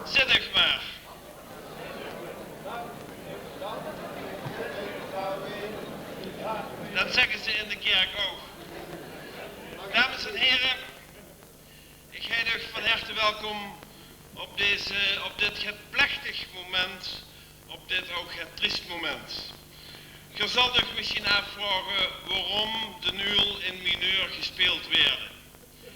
Zittig maar. Dat zeggen ze in de kerk ook. Dames en heren, ik heet u van harte welkom op dit het plechtig moment, op dit ook het triest moment. Je zal zich misschien afvragen waarom de nul in mineur gespeeld werden.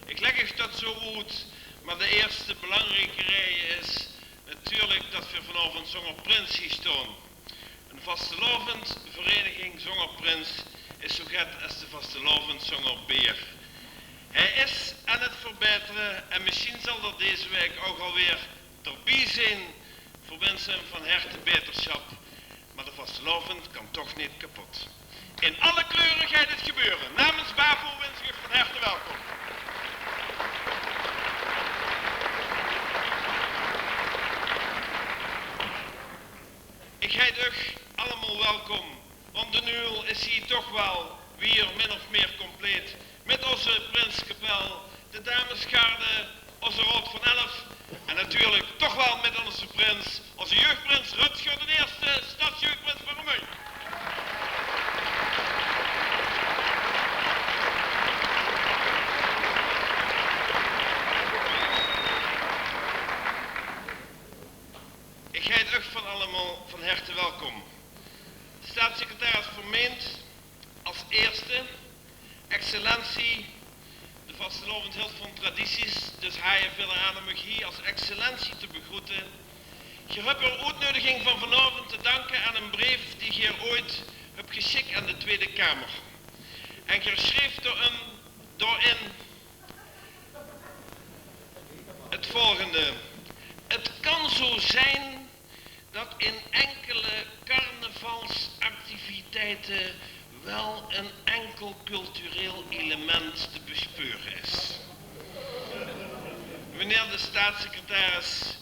Ik leg het dat zo uit, maar de eerste belangrijke reden is natuurlijk dat we vanavond Zonger Prins hier staan. Een vastelovend vereniging Zonger Prins is zo goed als de vastelovend Zonger Beer. Hij is aan het verbeteren en misschien zal er deze week ook alweer erbij zijn voor mensen van harte beterschap. Maar de vastelovend kan toch niet kapot. In alle kleuren gaat het gebeuren. Namens BAVO wens ik u van harte welkom. Ik heet u allemaal welkom, want de nul is hier toch wel weer min of meer compleet. Met onze Prinskapel, de damesgarde, onze Rood van Elf en natuurlijk toch wel met onze prins, onze jeugdprins Rutger de Eerste, stadsjeugdprins van Remuyn. Ik heet u van allemaal van harte welkom. Staatssecretaris vermeent als eerste, excellentie, de vastelovend hield van tradities, dus hij heeft willen aan om mij hier als excellentie te begroeten. Je hebt een uitnodiging van vanavond te danken aan een brief die je ooit hebt geschikt aan de Tweede Kamer. En je schreef daarin het volgende. Het kan zo zijn dat in enkele carnavalsactiviteiten wel een enkel cultureel element te bespeuren is. Meneer de staatssecretaris,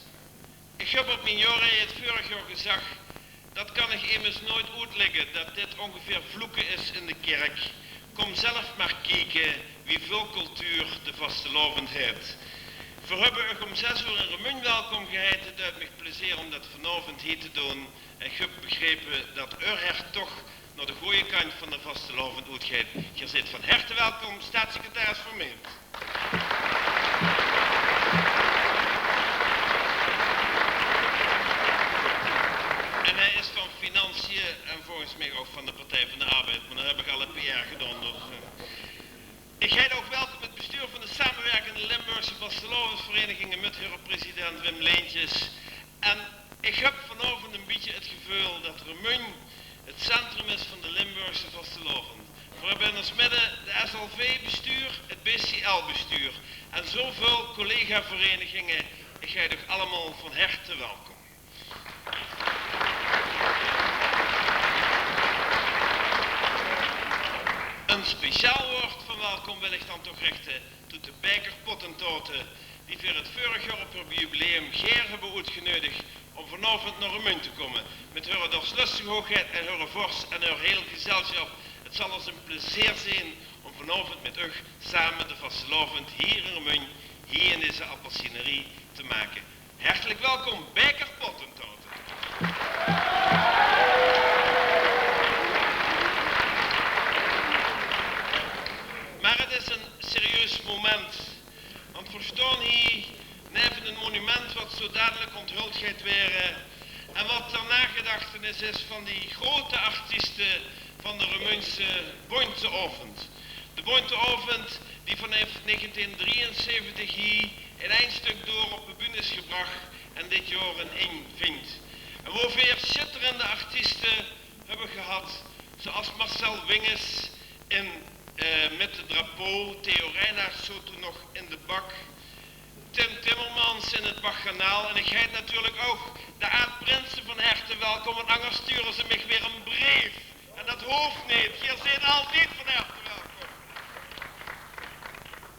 ik heb op mijn jaren het vorig jaar gezegd, dat kan ik immers nooit uitleggen, dat dit ongeveer vloeken is in de kerk. Kom zelf maar kijken wie veel cultuur de vastelovend heeft. We hebben u om 6 uur in Remuyn welkom geheten. Het doet me plezier om dat vanavond hier te doen. En ik heb begrepen dat u her toch naar de goede kant van de vastelovend uitgaat. Je zit van harte welkom, staatssecretaris Vermeent. En hij is van Financiën en volgens mij ook van de Partij van de Arbeid. Maar dan heb ik al een PR gedaan. Dus, Ik heet ook welkom het bestuur van de samenwerkende Limburgse vastelovensverenigingen met president Wim Leentjes. En ik heb vanavond een beetje het gevoel dat Remuyn het centrum is van de Limburgse vastelovend. We hebben in ons midden de SLV-bestuur, het BCL-bestuur en zoveel collega-verenigingen. Ik heet u allemaal van harte welkom. Een speciaal woord van welkom wil ik dan toch richten tot de bijkerpottentoten die voor het vorig jaar op hun jubileum Geer hebben uitgenodigd om vanavond naar Remuyn te komen. Met hun dorslustige hoogheid en hun vorst en hun heel gezelschap. Het zal ons een plezier zijn om vanavond met u samen de vastelovend hier in Remuyn, hier in deze appelsinerie te maken. Hartelijk welkom, bijkerpottentoten. Maar het is een serieus moment, want we staan hier neven een monument wat zo dadelijk onthuld gaat worden en wat ter nagedachtenis is van die grote artiesten van de Remuynse Bointeovend. De Bointeovend die vanaf 1973 hier in één stuk door op de bühne is gebracht en dit jaar een vindt. En waar we schitterende artiesten hebben gehad, zoals Marcel Winges met de drapeau, Theo Reinhardt zo toen nog in de bak, Tim Timmermans in het Baccanaal en ik heet natuurlijk ook de Aad Prinsen van harte welkom en anders sturen ze mij weer een brief. En dat hoeft niet, je zit altijd van harte welkom.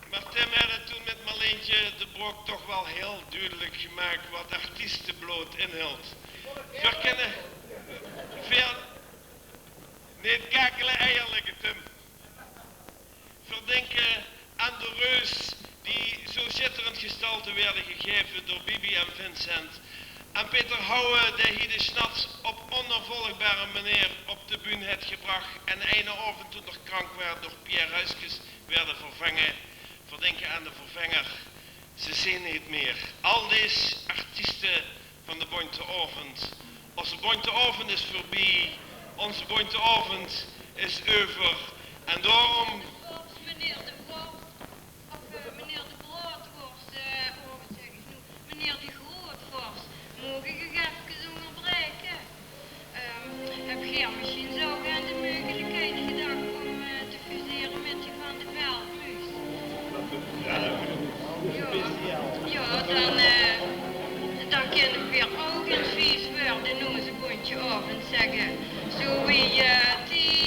Maar Tim had het toen met Marleentje de Brok toch wel heel duidelijk gemaakt wat artiestenbloot inhield. We kennen veel gegeven door Bibi en Vincent. En Peter Houwe, die hier de snats op onafvolgbare manier op de bühne heeft gebracht en ene avond toen nog krank werd door Pierre Huiskes werden vervangen. Verdenken aan de vervanger. Ze zien niet meer. Al deze artiesten van de Bonteavond. Onze Bonteavond is voorbij. Onze Bonteavond is over. En daarom... Meneer de Broodvorst, meneer de Grootvorst, mogen ik even onderbreken? Heb jij misschien zo aan de mogelijkheid gedacht om te fuseren met die van de Veldmuis? Dan kunnen we weer ook een vies woord in onze Bonteavond zeggen. Zo wie die...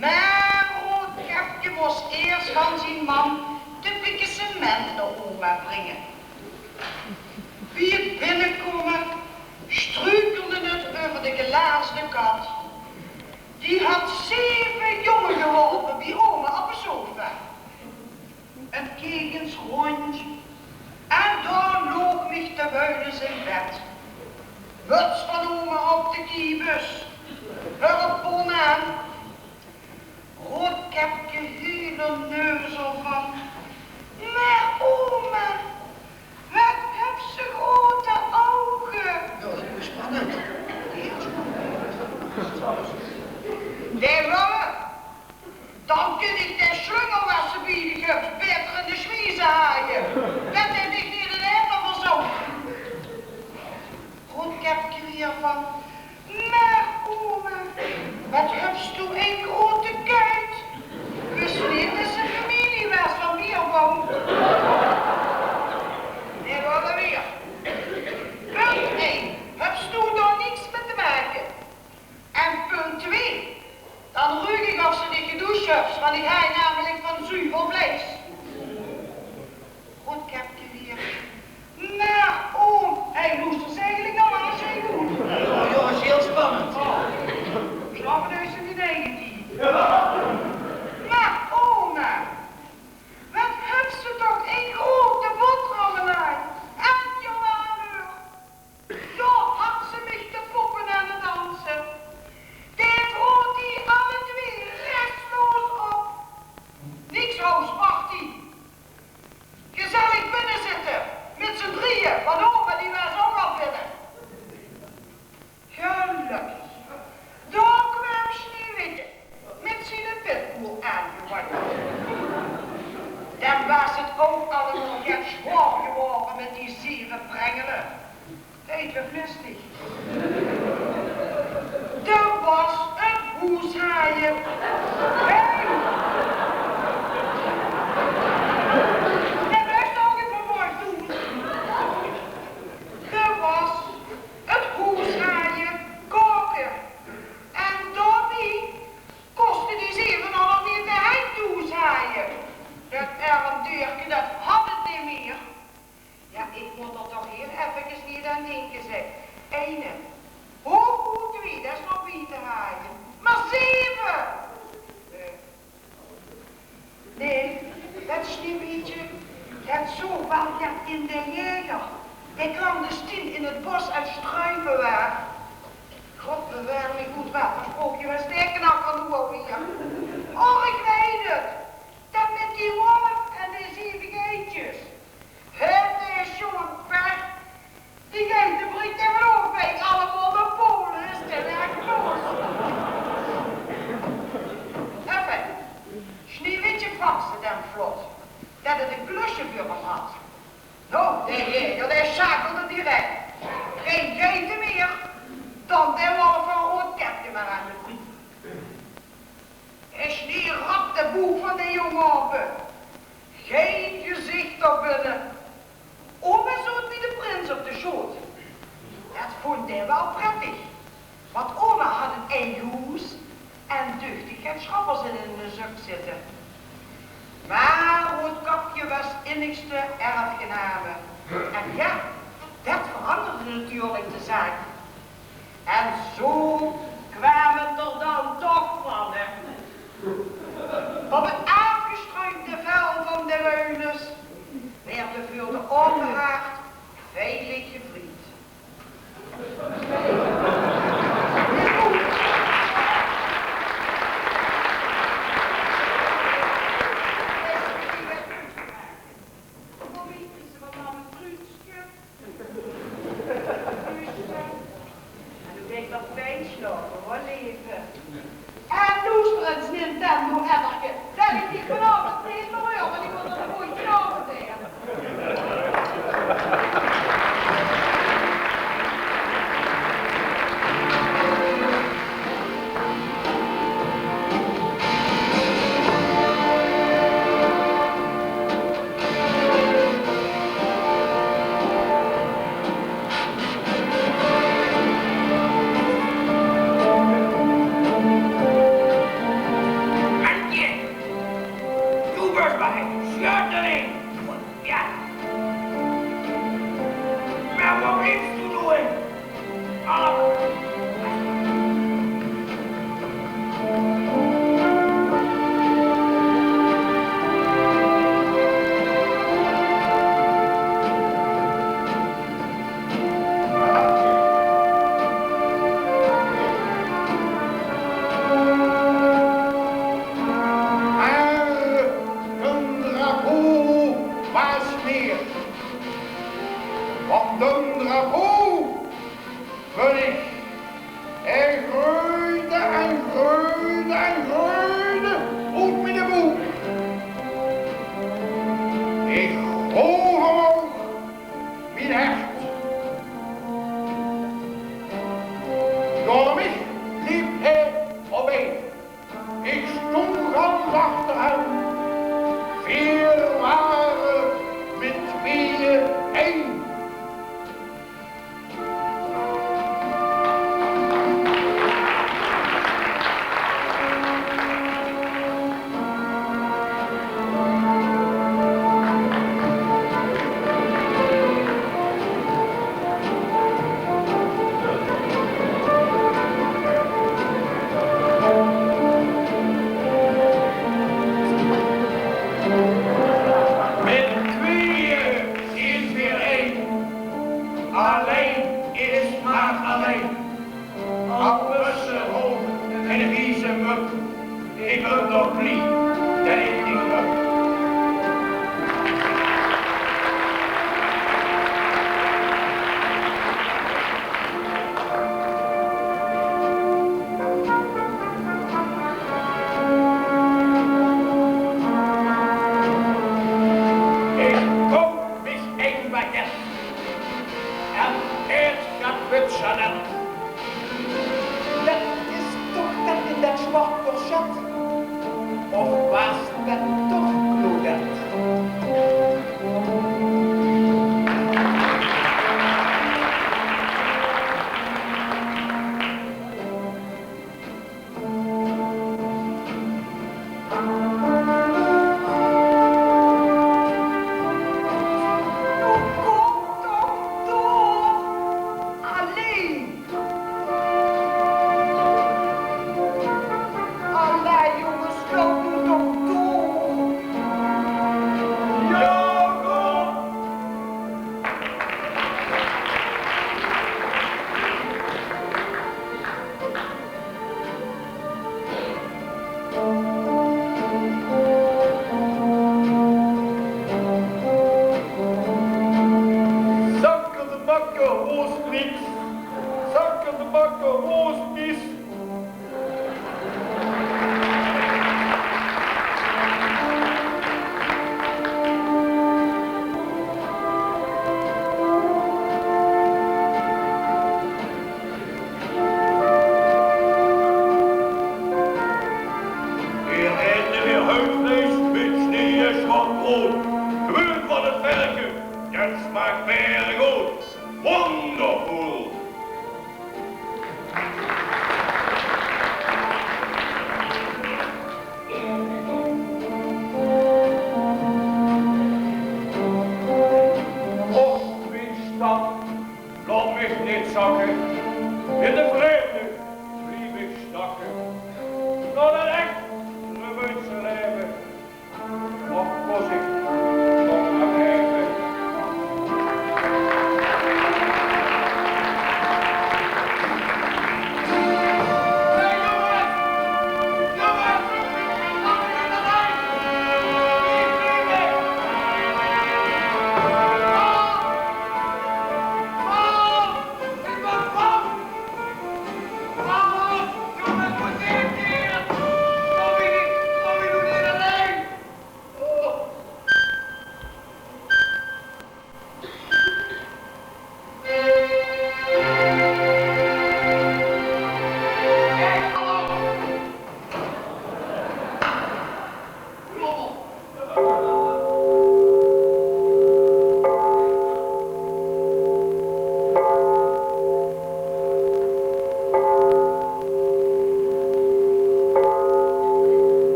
Maar Roodkapje eerst van zijn man de pikken cement naar oma brengen. Wie het binnenkomen, struikelde het over de glazen kat. Die had 7 jongen geholpen bij oma op de sofa. En keek eens rond. En daar loop mich te buiten in bed. Muts van oma op de kiebus. Hulppon aan. Roodkepje hele neuzel van. Maar oma, wat heb ze grote ogen. Ja, dat is spannend. Nee, mama, dan kun ik de slungelwassen bieden, beter in de schmiezen haaien. Dat heb ik niet in de helft van zo. Roodkepje weer van. Maar oma, wat heb je een grote kuit? Wist niet dat ze een familie was van Bierboom. Nee, wat weer. Punt 1, heb je daar niks mee te maken. En punt 2, dan ruik ik of ze niet gedoucht heeft, want ik ga namelijk van zuivel vlees. Roodkepje weer. Maar oom, hij moest er eigenlijk al aan zijn doen. Ja, dat is heel spannend. Slapen neus in die 19. Maar oma, wat heeft ze toch een grote boterhammelij en Johanna. Daar had ze mich te poppen aan het dansen. Die vroeg die alle 2 restloos op. Niks hoofdparty. Gezellig binnen zitten, met z'n drieën, want oma die was ook al binnen. Gelukkig. Daar kwam Sneeuwwitje met zijn pitbull aangewandeld. Dan was het ook allemaal get zwaar geworden met die 7 brengelen. Even lustig. Er was een hoeshaaien. Hey! Dat was ook even mooi doen. Er was het hoeshaaien koken. En Dobby kostte die 7 al niet de heimtoeshaaien. Dat armdeurtje, dat had het niet meer. Ja, ik moet er toch hier even niet aan denken, zeg. 1. Hoe goed 2, dat is nog niet te haaien. Maar 7! Nee, dat Sneeuwwitje, dat zo wel ja in de jager. Ik kwam dus 10 in het bos uit struiven waar. God bewaar me goed watersprookje, waar sterker nou kan doen hier. Oh, ik weet het. Dat met die wolf en die 7 geitjes. Het is zo'n pech. Die geiten brengt in mijn hoofdweek allemaal naar Polen. Is dat echt los? Enfin, Sneeuwwitje vakste dan vlot. Dat het een klusje voor hem had. Nou, dat is schakelde direct. Geen geiten meer. Dan de wolf van Roodkepje maar aan de brief. En Sneeuw rapt de boeg van de jongen op. Geen gezicht er binnen. Oma zoot wie de prins op de schoot. Dat vond hij wel prettig. Want oma had een eigen hoes en duchtig het schappers in de zak zitten. Maar Roodkapje was innigste erfgename. En ja, dat veranderde natuurlijk de zaak. En zo kwamen er dan toch van, hè. Op het aangestruikte vel van de Reuners werd de voor de onbehaard veilig gevriend. En Loestrens Nintendo-edderke, dat ik niet vanavond steeds meer hoor, want ik wil er een goeie avond tegen. van de drapeau vliegt. En groeide en groeide en groeide uit mijn boek. Ik hoog omhoog mijn hart. Door mij liep hij op een. Ik stond ganz achter hem. 4 waren met 2 1. Ik wil nog niet, dat ik niet wil. Ik kom mis een baguette en eerst gaat het Chanel. Dat is toch dat in dat zwart corset? Of was dat toch Claudette?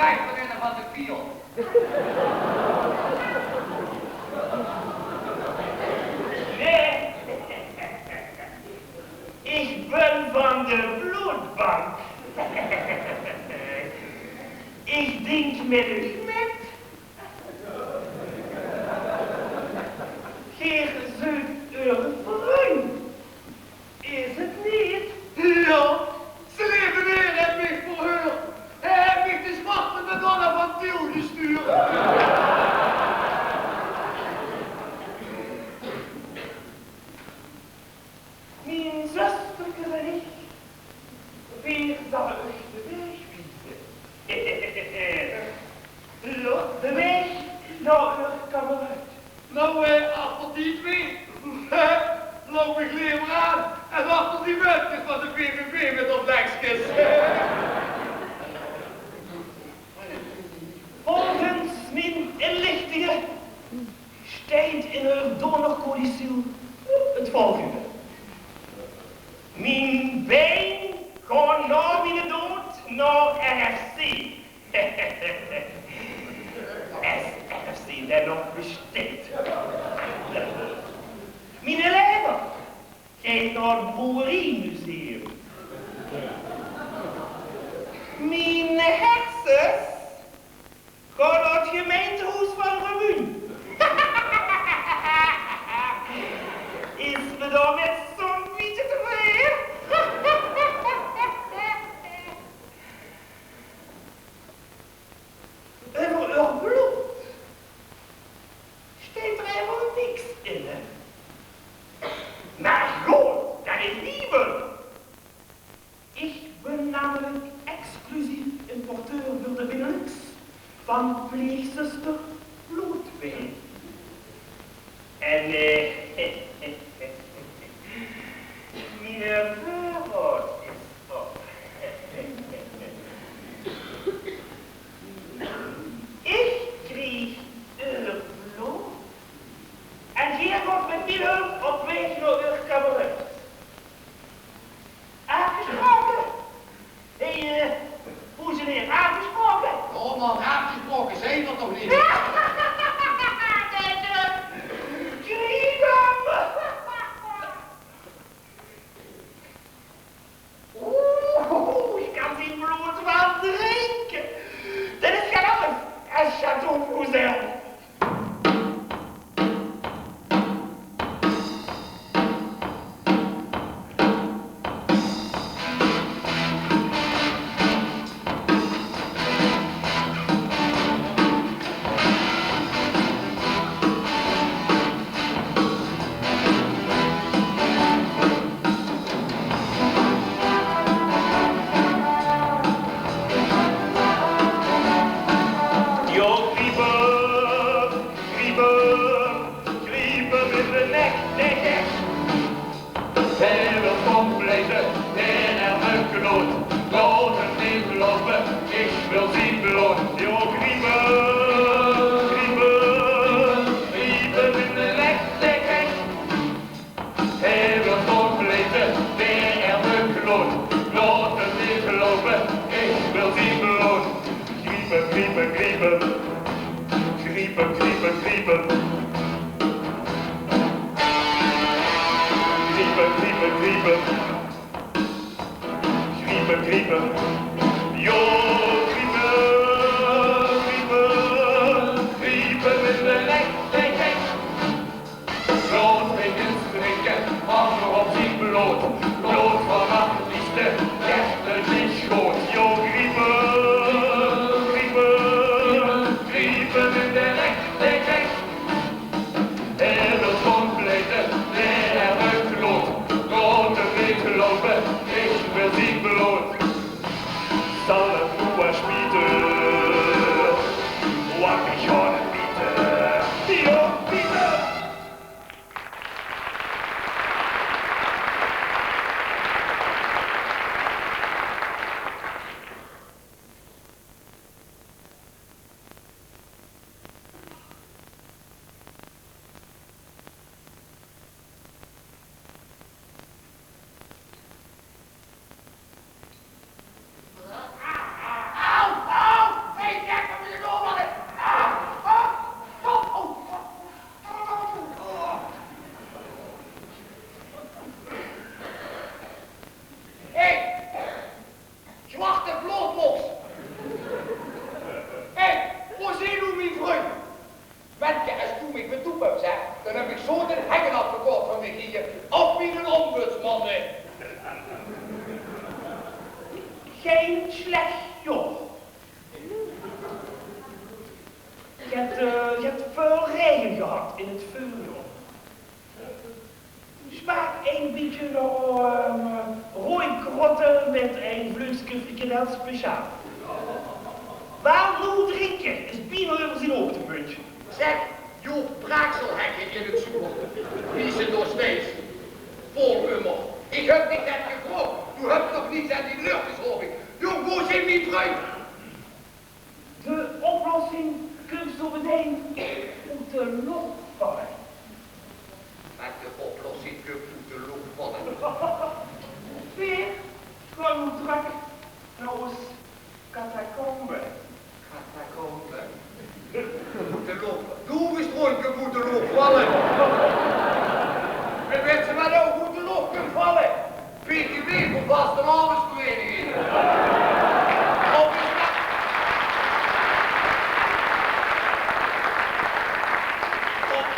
krijgt van een van de kiel. Nee, ik ben van de bloedbank. Ik denk met u met. Geef zoekt uw vriend. Is het niet? Ja, ze leven neer en mij verheurd. Hij heeft mij de zwarte Madonna van Tiel gestuurd. Mijn zuster en ik, weer zal ik de weg wijzen. Loopt de weg naar uw kameruit. Nou, achter die twee, loop ik liever aan en achter die muntjes van de BBB met op lekskes. Volgens mijn inlichtingen steekt in uw donorcodicil het volgende. Mijn been gaat na mijn dood naar RFC. Als RFC daar nog bestaat. Mijn lever gaat naar het Boerienmuseum. Mijn hersens gaan naar het gemeentehuis van Remuun. Is me daar met zo'n beetje tevreden? Over uw bloed steekt er helemaal niks in. Maar goed, dat is lieve. Ik ben namelijk exclusief importeur voor de Benelux van pleegzuster Bloedwijn. En mijn voorraad is op. Ik kreeg uw bloed en hier wordt met mijn hulp op weg naar uw kameruit. Aangesproken? Hey, hoe zijn hier aangesproken? Oh man, aangesproken zijn dat toch niet? Oeh, ik kan die bloed wel drinken. Dat is grappig. Een Chateau Fouzel. Je hebt veel regen gehad in het vuur. Smaak een beetje rooikrotten met een vleugje frikandel speciaal. Waarom drinken? Is bier nog even zijn hoogtepuntje. Zeg, Joop Braakselhekken in het zoek. Die is het nog steeds. Vol hummer. Ik heb niet net gekropt. U hebt nog niet aan die lucht geslopen. Jong, hoe zit die bruin? De oplossing kunt zo meteen op de lucht vallen. Met de oplossing kunt u de lucht vallen. Weer gewoon druk naar ons catacombe. Catacombe. Moeten lopen. Doe eens rondje moeten lopen vallen. We weten maar ook hoe de lucht kunt vallen. PTW voor vast een arbeidsvereniging.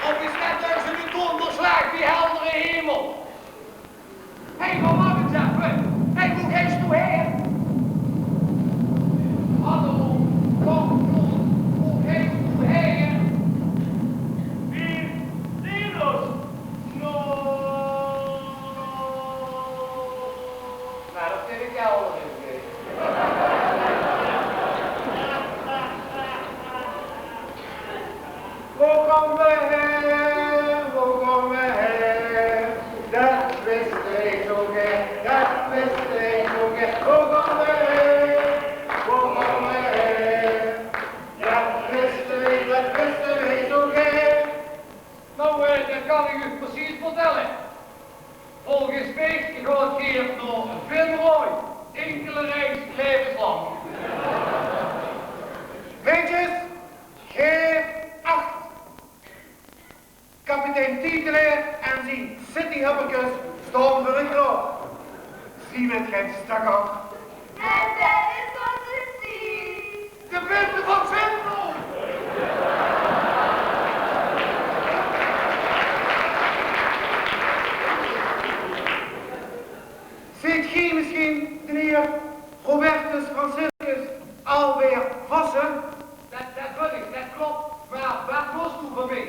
Of is net tussen de donderslag die heldere hemel. Hé, maar wacht eens even. Hé, hoe geest u her? Hallo, kom, hoe geest u her? Wie? Linus? No. Nou, dat vind ik jou wel eens. Wo komen we her? Wo komen we her? Dat wist ik zo gek, dat wist ik zo gek. Wo komen we her? Wo komen we her? Dat wist ik zo gek. Nou, dat kan ik u precies vertellen. Volgens mij gaat Geert nog veel mooi. Enkele reis levenslang. Vriendjes, geef acht. Kapitein Tietelaar en zijn cityhubbekes staan voor een groot. Zie met geen stak. En dat is onze ziel. De beste van Centrum! Ziet gij misschien de heer Robertus Franciscus alweer wassen? Dat weet ik, dat klopt. Maar wat was toen van mij?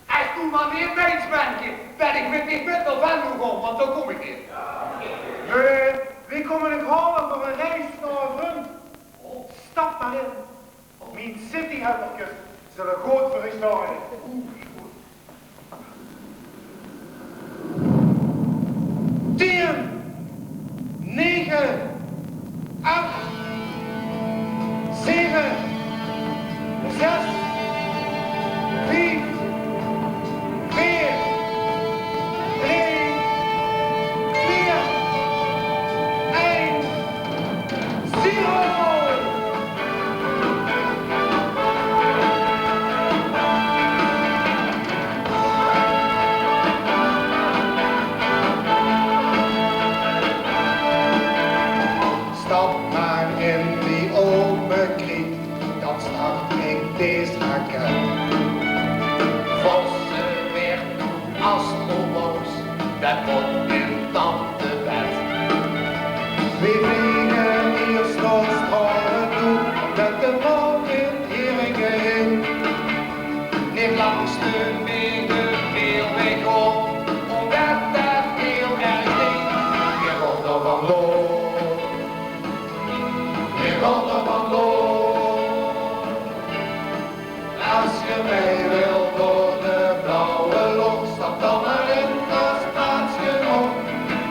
Als toen maar weer meisbankje, ben ik met die met nog van gegaan, want dan kom ik niet. Nee, we komen het halen voor een reis naar Rund. Stap maar in. Mijn cityhubbekes zullen goed voor u staan. 10, 9, 8, 7, 6, 5, 4, 3, 2, 1, 0. Stap maar in die open kriek, dan start ik deze raket. Vossen weer toe als omloos, dat wordt in tante bed. We vliegen hier snelstralen toe, met de val in Heringen. Niet langs de wegen veel weg om, omdat dat heel erg deed. Je gaat er vandoor. Je gaat er vandoor. Als je mee wilt door de blauwe lucht, stap dan maar in, dat is plaatsje op.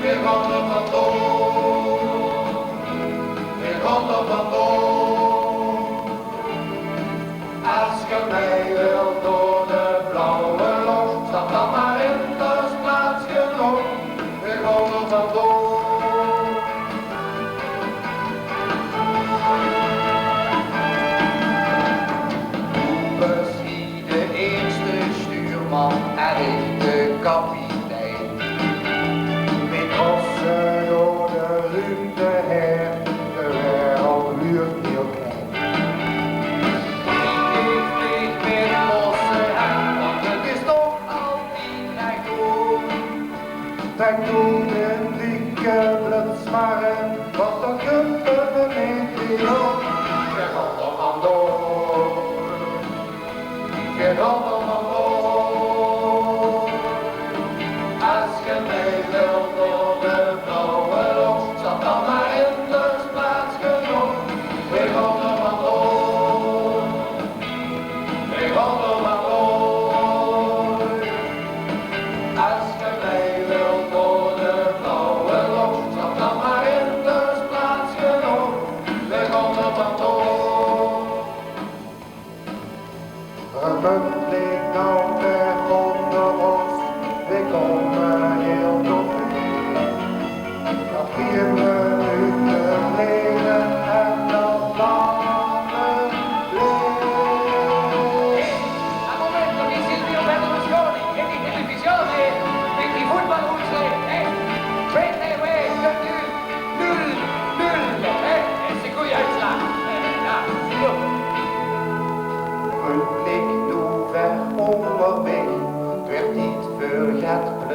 We gaan er vandoor. We gaan er vandoor. Als je mee wilt door de blauwe lucht, stap dan maar in, dat is plaatsje op. We gaan er vandoor. Misschien de eerste stuurman en ik de kapitein. Met rossen door de ruimte heen, de wereld duurt heel klein. Ik vlieg met losse hand, want het is toch altijd rechtdoor. Trek toen in dikke blitsmaren, want dan kunt we niet meer op. Je gaat er vandoor.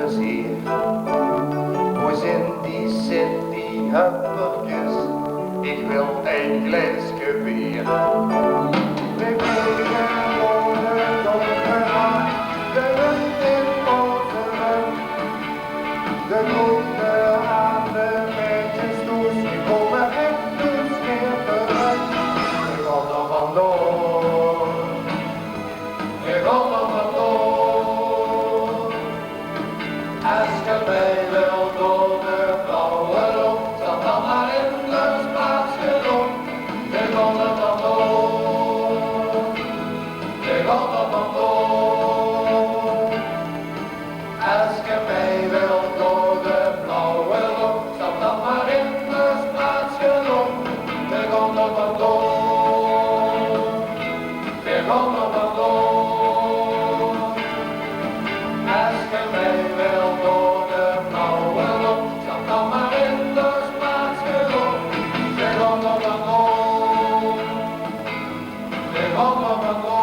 plezier. Hoe zin die zit, die huppertjes, ik wil een glaasje bier. We kregen rode donkerhaan, de lucht in onze rug. De groene aan de meisjes toes, die komen echt dus weer terug. Ik kom er vandoor, ik kom er vandoor. Als je mij wil door de blauwe lucht, zat dan maar in de Spaanse lucht. Ik kom er vandoor, ik kom er vandoor. Als je mij wil door de blauwe lucht, zat dan maar in de Spaanse lucht. Ik kom er vandoor, ik kom er vandoor. Als je mij wil door de blauwe lucht, zat dan maar in de Spaanse lucht. Ik kom er vandoor, ik kom er vandoor.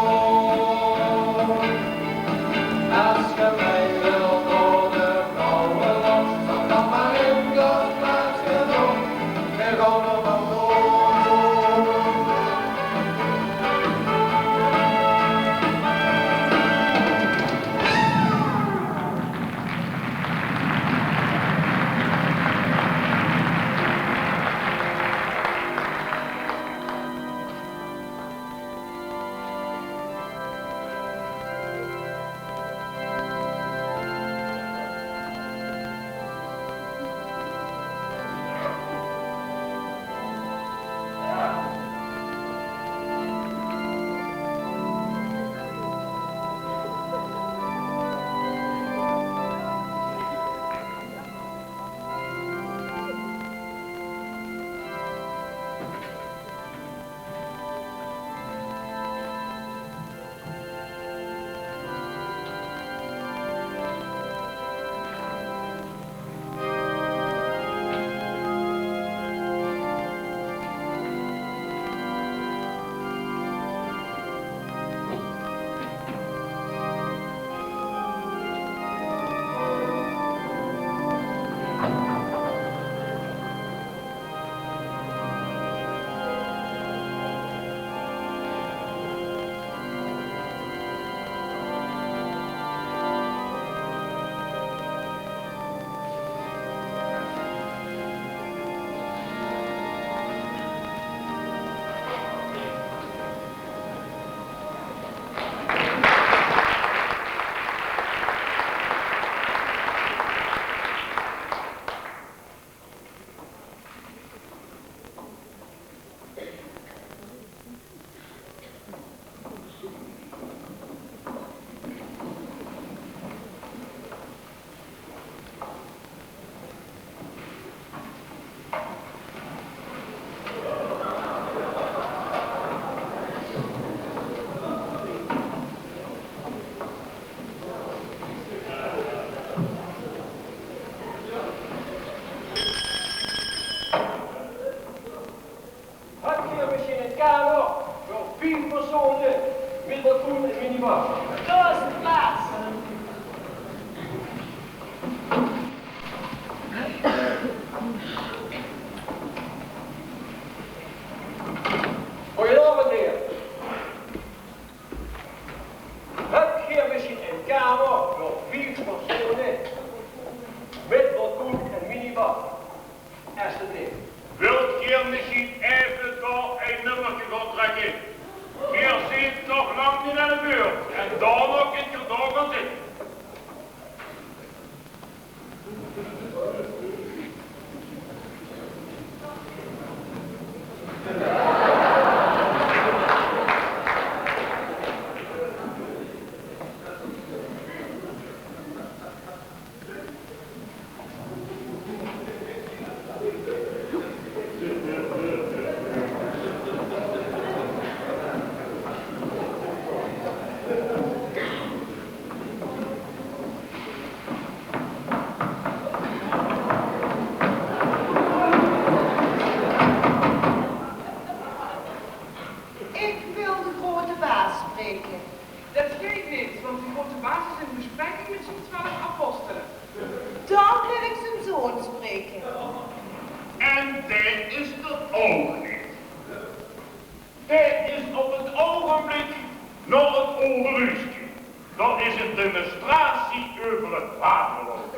Als je mij wil door de blauwe lucht, zat dan maar in de Spaanse lucht. Ik kom er vandoor. Goedenavond, heer. Heb je misschien een kamer voor 4 personen met balkon en minibar? Alsjeblieft. Wilt je misschien even door een nummertje gaan trekken? Je zit nog lang niet aan de beurt en daar nog in je door gaan zitten. Dat geeft niks, want die grote baas is in bespreking met zijn 12 apostelen. Dan wil ik zijn zoon spreken. En dit is de oog niet. Dit is op het ogenblik nog het onderuurtje. Dan is het demonstratie over het vaderland.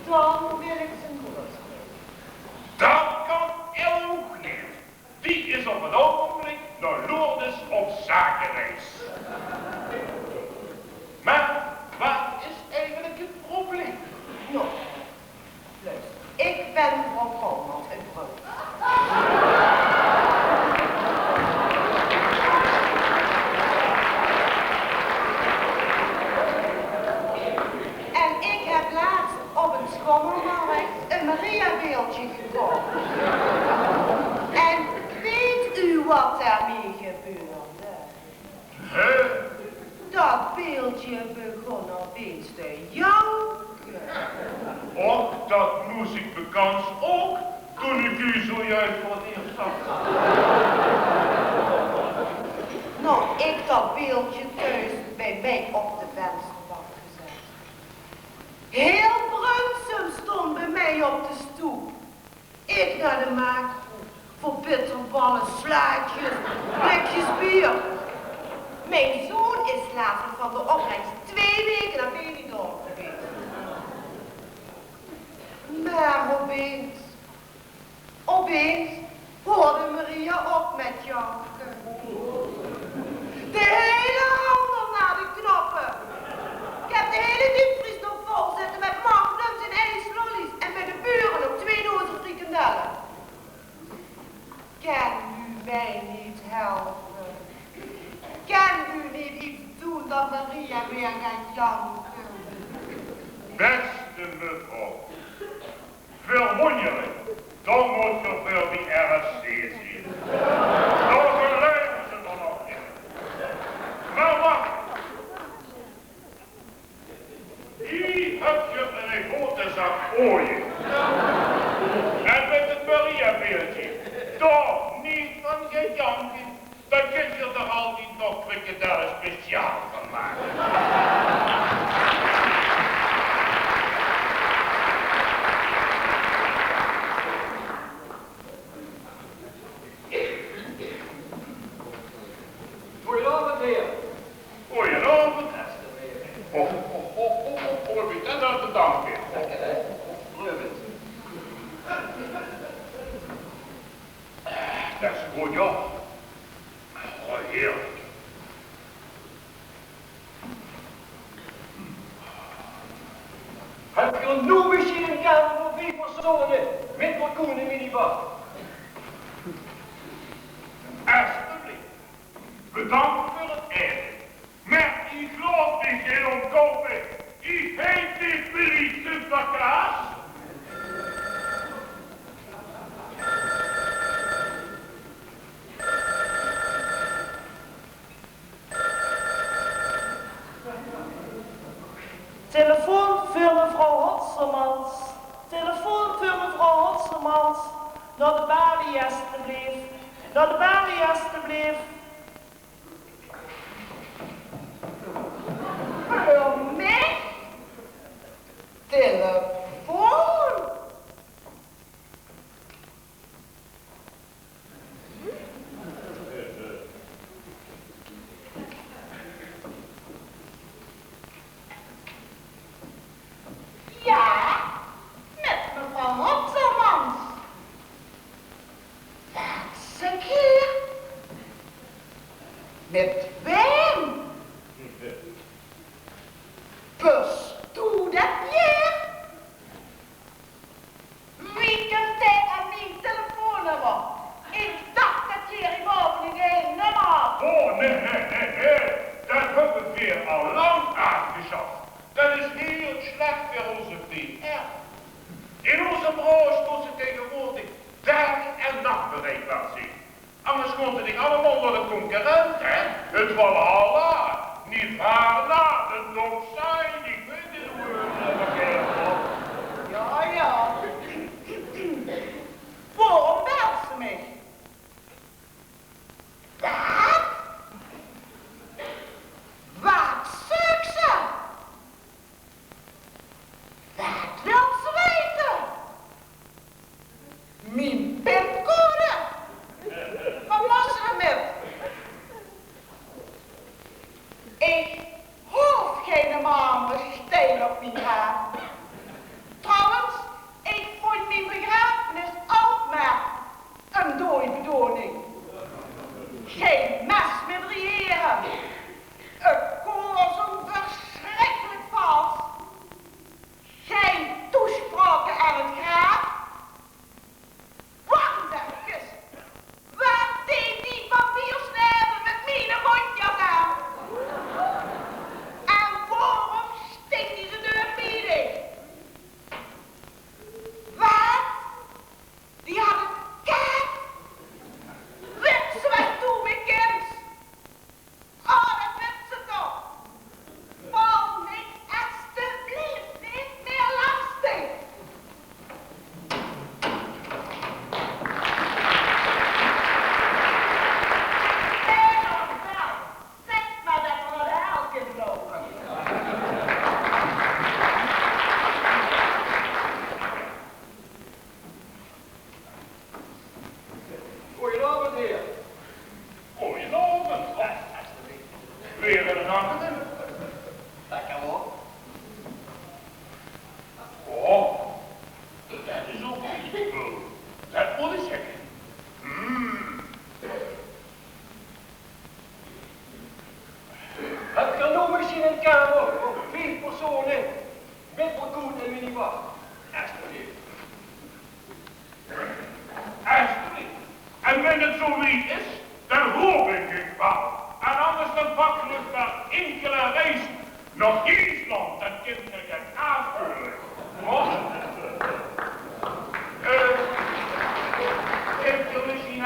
Dan wil ik zijn broer spreken. Dat kan ook niet. Die is op het ogenblik naar Lourdes op zakenreis. Maar wat is eigenlijk het probleem? Nou, luister. Ik ben mevrouw Koolmans uit Brugge. En ik heb laatst op een schommelmarkt een Maria-beeldje gekocht. En weet u wat daarmee gebeurde? Dat beeldje begon opeens te janken. Och, dat moest ik bekans ook toen ik u zojuist voor het eerst zag. Nou, ik dat beeldje thuis bij mij op de vensterbank gezet. Heel Brunsum stond bij mij op de stoep. Ik naar de maak voor bitterballen, slaatjes, blikjes bier. Mijn zoon is later van de opbrengst 2 weken naar Benidorm geweest. Maar opeens hoorde Maria op met janken. De hele handen naar de knoppen. Ik heb de hele diepvries nog vol zitten met magnums en ijslollies en bij de buren nog 2 dozen frikandellen. Kan u mij niet helpen? Kan u niet iets doen dat Maria weer gaat janken? Beste mevrouw, verwondering, dan moet je voor die RSC zien. Dan geloven ze dan nog niet. Maar wacht. Hier heb je een grote zak ooien. En met het Maria-beeldje, toch niet van gejanken. Dan kun je er altijd nog frikandellen speciaal van maken. Goedenavond, heer. Goedenavond. Hoe heb je dat nou te danken? Dat is goed, joh. Oh, heerlijk. Heb je een nieuwe machinekamer voor 4 personen met balkoen en minibar? Alsjeblieft. Bedankt voor het eten. Maar ik geloof niet in omkopen. Ik heet dit Willy Sinterklaas. Telefoon voor mevrouw Hotsermans. Telefoon voor mevrouw Hotsermans. Naar de balie alstublieft. Naar de balie alstublieft. Voor mij? Telefoon? Ja, met mevrouw Hotsermans. Wat zeg je? Met wem? Bestoe dat je? Wie kunt hij aan mijn telefoonnummer? Ik dacht dat je hier boven in één nummer had. Oh, nee. Dat hebben we weer al lang aangeschaft. Dat is heel slecht voor onze PR. In onze branche moet ze tegenwoordig dag en nacht bereikbaar zijn. Anders komt het allemaal onder de concurrent, hè? Het Valhalla, niet Varna, de Doksijn, ik weet niet hoe het Ja. Waarom belt ze mij? Wat?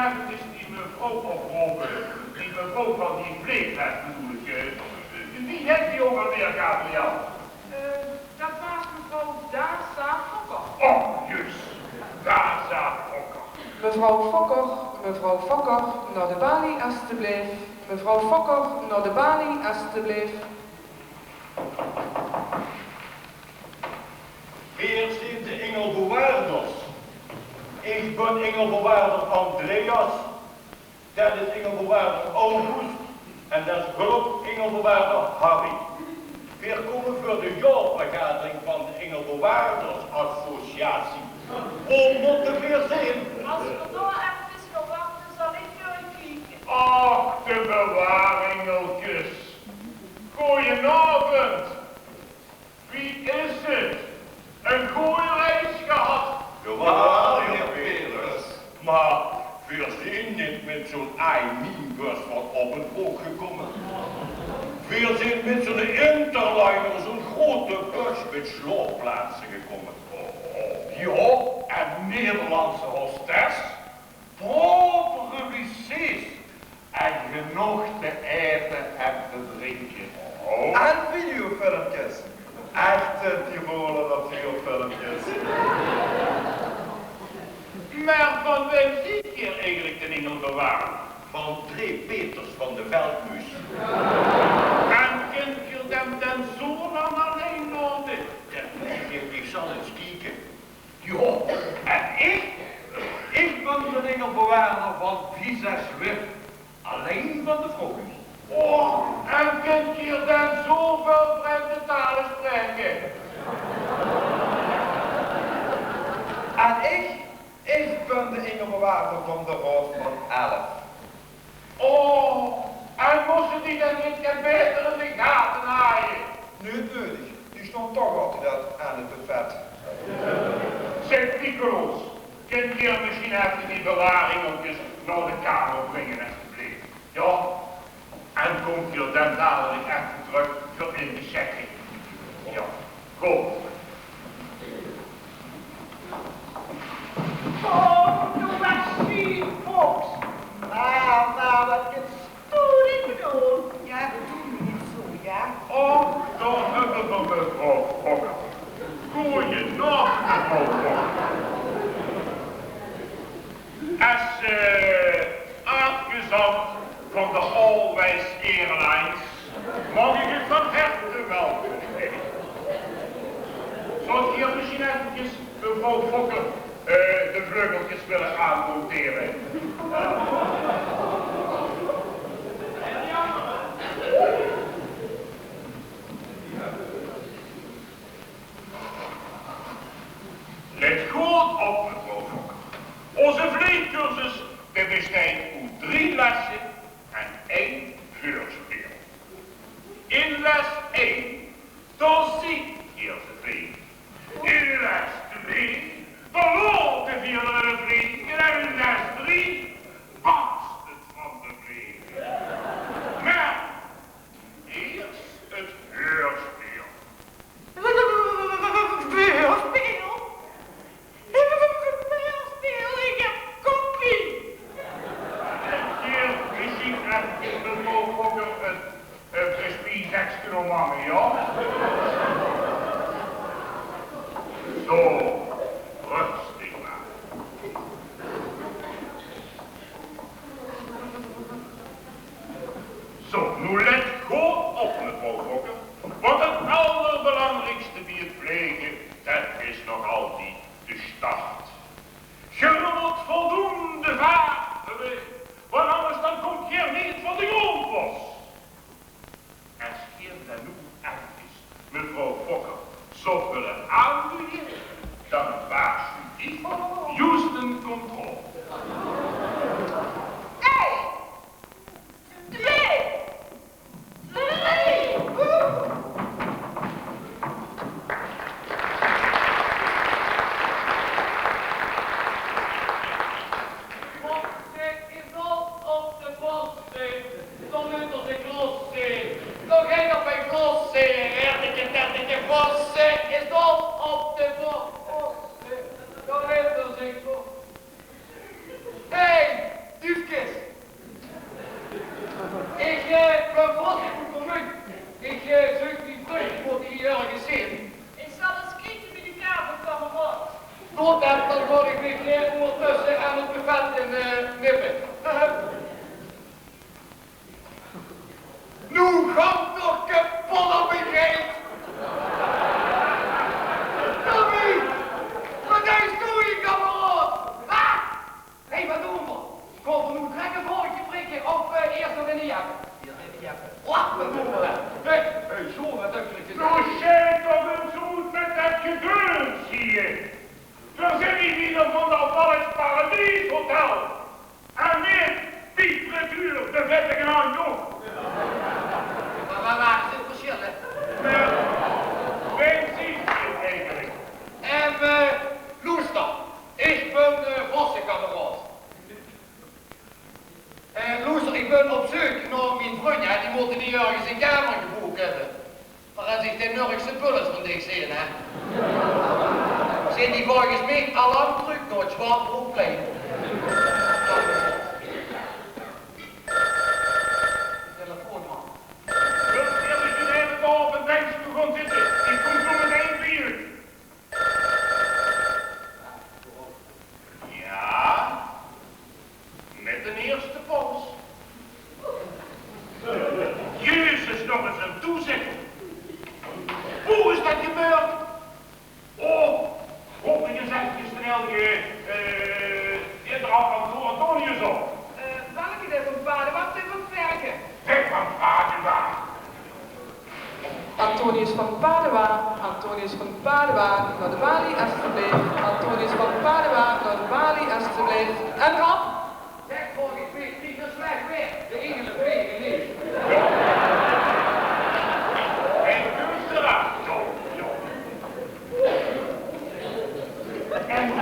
eventjes die mevrouw oproepen. Die mevrouw van die vleesles bedoel ik. Wie heeft die ook alweer, Gabriel? Dat was mevrouw Daza Fokker. Oh, juist. Daza Fokker. Mevrouw Fokker, naar de balie alstublieft. Mevrouw Fokker, naar de balie alstublieft. Weer zijn de engelbewaarders. Ik ben engelbewaarder Andreas. Dat is engelbewaarder August. En dat is hulp engelbewaarder Harry. We komen voor de jaarvergadering van de Engelbewaardersassociatie. Hoe moet er weer zijn? Als we nog even gaan wachten, zal ik jullie kijken. Ach, de bewaringeltjes. Goedenavond. Wie is het? Een goeie reis gehad. Jawel, heer Peters. Maar we zijn niet met zo'n minibus van op het oog gekomen. We zijn met zo'n interliner, zo'n grote bus met slaapplaatsen gekomen. Ja, en Nederlandse hostess. Propere wc's. En genoeg te eten en te drinken. Oh. En videofilmpjes. Echte Tiroler natuurfilmpjes. Maar van wem zit hier eigenlijk de engelbewaarder? Van 3 Peters van de Veldmuis. En kunt je hem dan zo lang alleen laten? Ik zal eens kijken. Ja, en ik ben de engelbewaarder van Visa Swift. Alleen van de vogels. Oh, en kunt je dan zoveel vreemde talen spreken? En ik ben de engelbewaarder van de Raad van 11. Oh, en moesten die dan niet wat beter in de gaten haaien? Niet nodig, die stond toch altijd aan het buffet. Zeg Picolos, kunt je misschien even die bewaringeltjes naar de kamer brengen alsjeblieft? Ja, en komt je dan dadelijk even terug voor in de setting. Ja, goed. Oh, doe maar zien, Fox. Nou, wat je stoer bedoel. Ja, doe niet zo, ja. Oh, dan hebben we mevrouw Fokker. Goeienacht, mevrouw Fokker. Als aangezant van de Always Airlines mag ik u van harte welkom heten. Zou ik hier misschien eventjes mevrouw Fokker de vleugeltjes willen aanmonteren? Let goed op, mevrouw Fokker. Onze vliegcursus bestaat uit 3 lessen en 1 vuurspel. In les 1, dan ziet hier de vlieg. In les 2, dan loopt de vierde vlieg. En in les 3, barst het van de vlieg. Maar, eerst het vuurspel. Ik heb koffie. Hier, misschien even de mogelijke een spietekstje omhangen, ja? Zo, rustig maar. Zo, nu let goed op, mevrouw Fokker. Want het allerbelangrijkste bij het vliegen, dat is nog altijd de start. Je moet voldoende vaart hebben, want anders dan komt je niet van de grondbos. Als je dan nu eventjes, mevrouw Fokker, zo willen aandoen, dan waarschuw ik Houston Control. 1, 2, 3. Is al op de post, dan moet op de klos zijn. Nog geen op een klos zijn, hertje, post, is al op de post. Dan heeft er zich Tot en dan word ik weer ondertussen aan het buffet nippen. Nu gaat nog kapot op mijn geest. Tommy, wat is doe je, kameraad? Hé, wat doen we? Kom er nu trekken voor ik je prikken of eerst nog in de jakken? Wat doen we? Hé, zo wat heb je Zo schijnt toch een zoet met dat geduld, zie je. Zo zijn die wieder van de Apollos Paradies Hotel. En weer piepletuur, de vettige aan jong. Maar waar maakt het verschil, hè? Wij zien het eigenlijk. En luister, ik ben Vossenkameraad. Luister, ik ben op zoek naar mijn vrienden, die moeten die ergens een kamer geboekt hebben. Maar als ik de Nurkse bullets van dit zie, hè. Zijn die volgens mij al lang terug naar het Zwartbroekplein. Telefoonman. Wilt u dat je even op een bankje gaan zitten? Ik kom zo meteen bij u. Ja, met een eerste pols. Jezus, nog eens een toezegging. Hoe is dat gebeurd? Oh, hoop ik eens eventjes snel dit al van Antonius op. Welke dit van vader? Wat is van verken? Weg van Padua. Antonius van Padua, Antonius van Padua, naar de balie alstublieft. Antonius van Padua, naar de balie alstublieft. En Rob? Zeg, volgens mij niet zo slecht weer. De engelen vliegen niet. En kunstenaar. En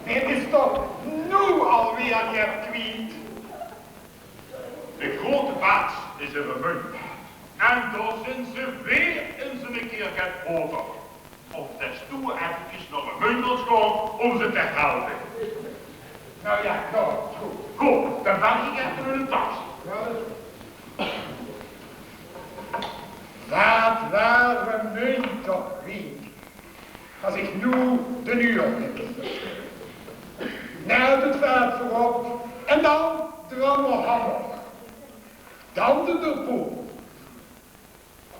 dit is toch nu alweer getweet. De grote baas is er een munt. En daar zijn ze weer eens een keer gaat over. Of des toe eventjes naar een muntels gaan om ze te helpen. Nou ja, nou, goed. Goed, dan wacht ik even een taxi. Wat waren munt toch, vriend? Als ik nu de uur heb. Nou het vaart voorop en dan drammen hammer. Dan de depot.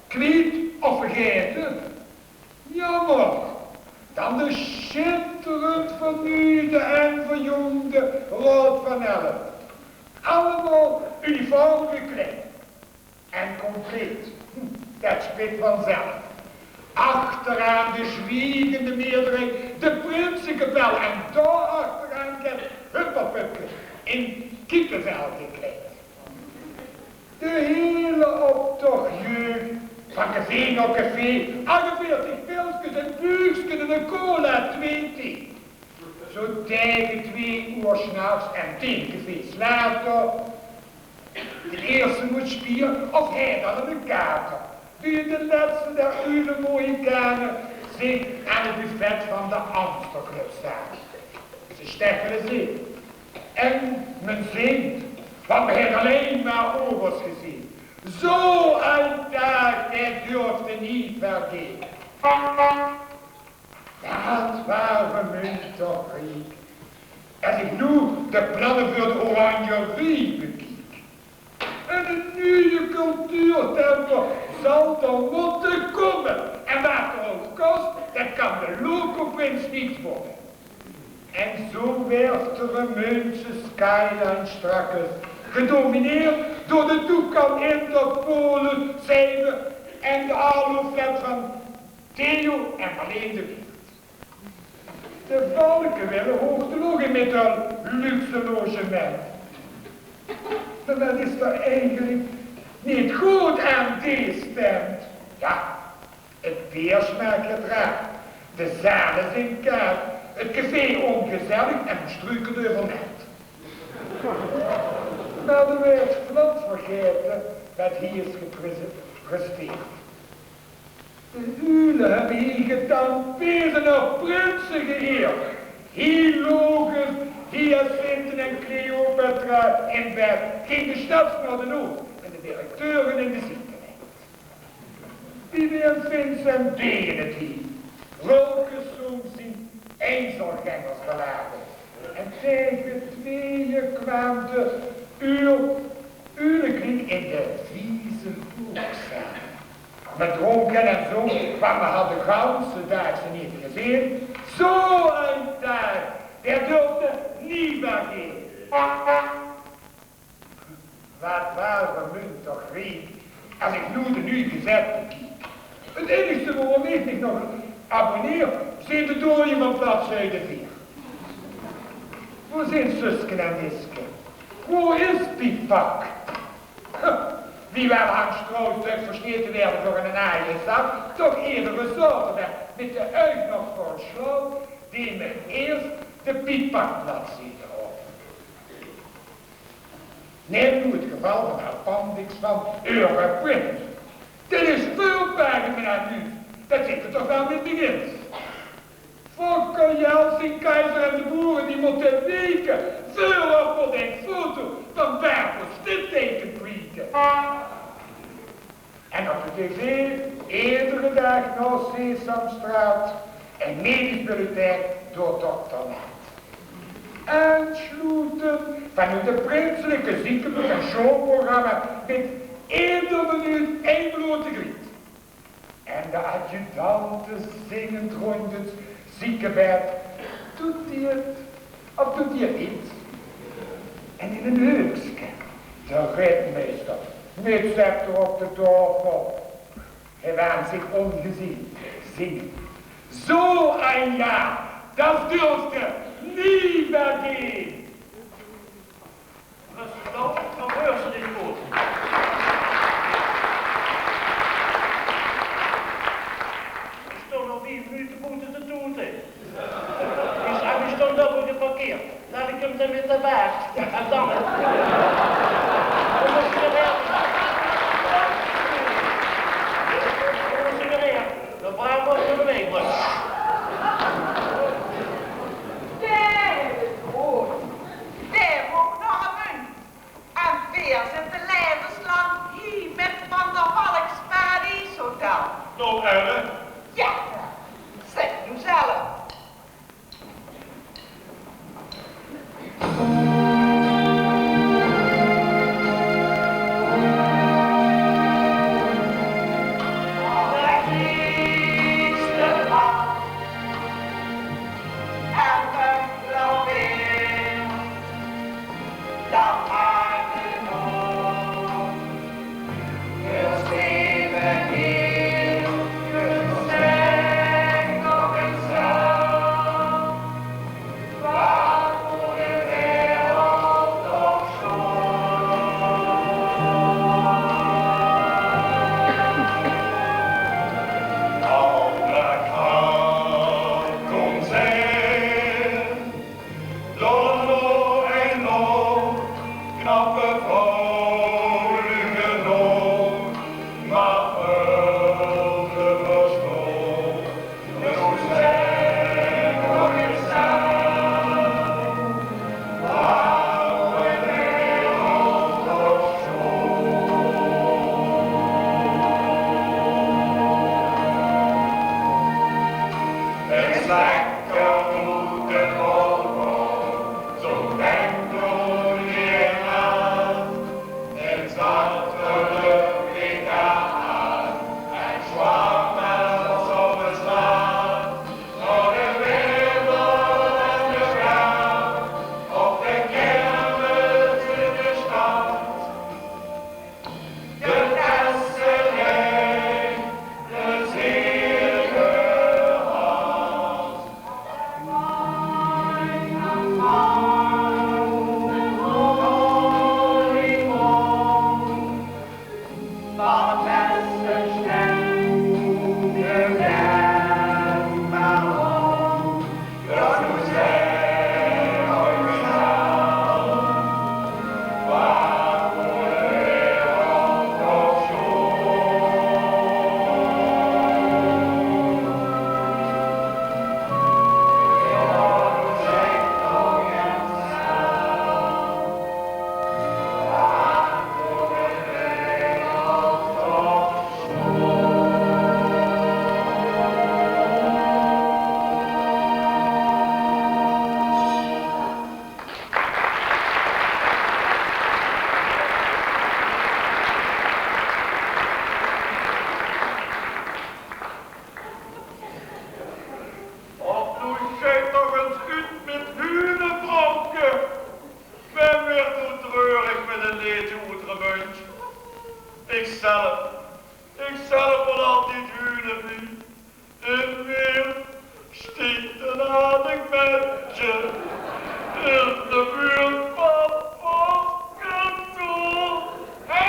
Kwiet of vergeten? Jammer. Dan de schitterend vernieuwde en verjongde Rood van Elf. Allemaal uniform gekleed. En compleet. Dat spreekt vanzelf. Achteraan de zwiegende meerderheid, de prinsenkapel. En daar achteraan kent Huppelpuppel in kiekenvel gekleed. De hele optocht jeugd, van café naar café, 48 pilsjes en buuksken en een cola 20. Zo tegen 2 uur s'nachts en 10 cafés later. De eerste moet spieren of hij dan een kater. Die de laatste der uren mooie kanen zich aan het buffet van de Amsterclub staat. Ze stekkelen zich. En men zingt, want we hebben alleen maar overs gezien. Zo uitdaagd, hij durfde niet vergeten. Dat waren mijn toch riek. Als ik nu de plannen voor de Oranjerie bekijk. En een nieuwe cultuurtempel zal er moeten komen. En wat er ook kost, dat kan de locoprins niet worden. En zo werd er een Münchse skyline strakjes, gedomineerd door de toekan Interpolen, Zeven en de aluflat van Theo en Marleen de Wiet. De volken willen hoogtelogen met hun luxe logement. Maar dat is er eigenlijk niet goed aan gestemd. Ja, het weer smaakt het raar. De zalen zijn kaart, het café ongezellig en de struikendeur net. Maar er werd vlot vergeten wat hier is gepresteerd. De hulen hebben hier getampeerd op prinsen geheerd. Hier logen Hyacinten en Cleopatra in bed, ging de stadsnoden op en de directeuren in de ziekenhuis. Die weer Vincent deden het hier. Roken soms zien ijzelgangers geladen. En tegen 2 kwam de Urenkriek in de vieze volkszaal. Met dronken en zo kwam we hadden ganse dag ze niet gezien. Zo een dag, der durfde niet beginnen. Wat waren munt toch vriend, als ik nu gezet kijk. Het enigste waarom ik nog abonneer, zijn de dooien van bladzijde 4. Waar zijn Susken en Iske? Waar is Piet Pak? Wie wel Hans Stroostuk verscheerd werden door een aaienstad, toch eerder gezorgd werd met de uit nog voor een sloot, die me eerst de Piet Pakplaats ziet erop. Neem nu het geval van appendix van Europrint. Dit is veel pagina's aan u. Dat zit er toch wel mee begint. Fokker, Jelsin, Keizer en de boeren die moeten weken veel op voor een foto van Bergers dit teken prieken. En op de tv, eerdere dag naar Sesamstraat en medisch bulletin door dokter Naat. Aansluiten vanuit de prinselijke ziekenboek en showprogramma met 1 minuut 1 blote griet. En de adjudanten zingend rond het ziekenbed. Doet hij het of doet hij het niet? En in een heukske, de ritmeester, met scepter op de tafel. Hij waant zich ongezien zingen. Zo een jaar, dat durfde niet beginnen. Rustig, dan hoort ze dit goed. Ik stond al 4 minuten moeten te toeten. Ik stond ook op geparkeerd. Laat ik hem dan met de baard. En dan. Kom eens weer. Kom eens weer. Dan vragen we de mee. Daar ook nog een munt. En weer zit de levenslang hier met Van der Valks Paradise Hotel. Nou, Ellen. Ja, zeg nu zelf. Waar voor de Uitje is de buurman van kantoor. Hé,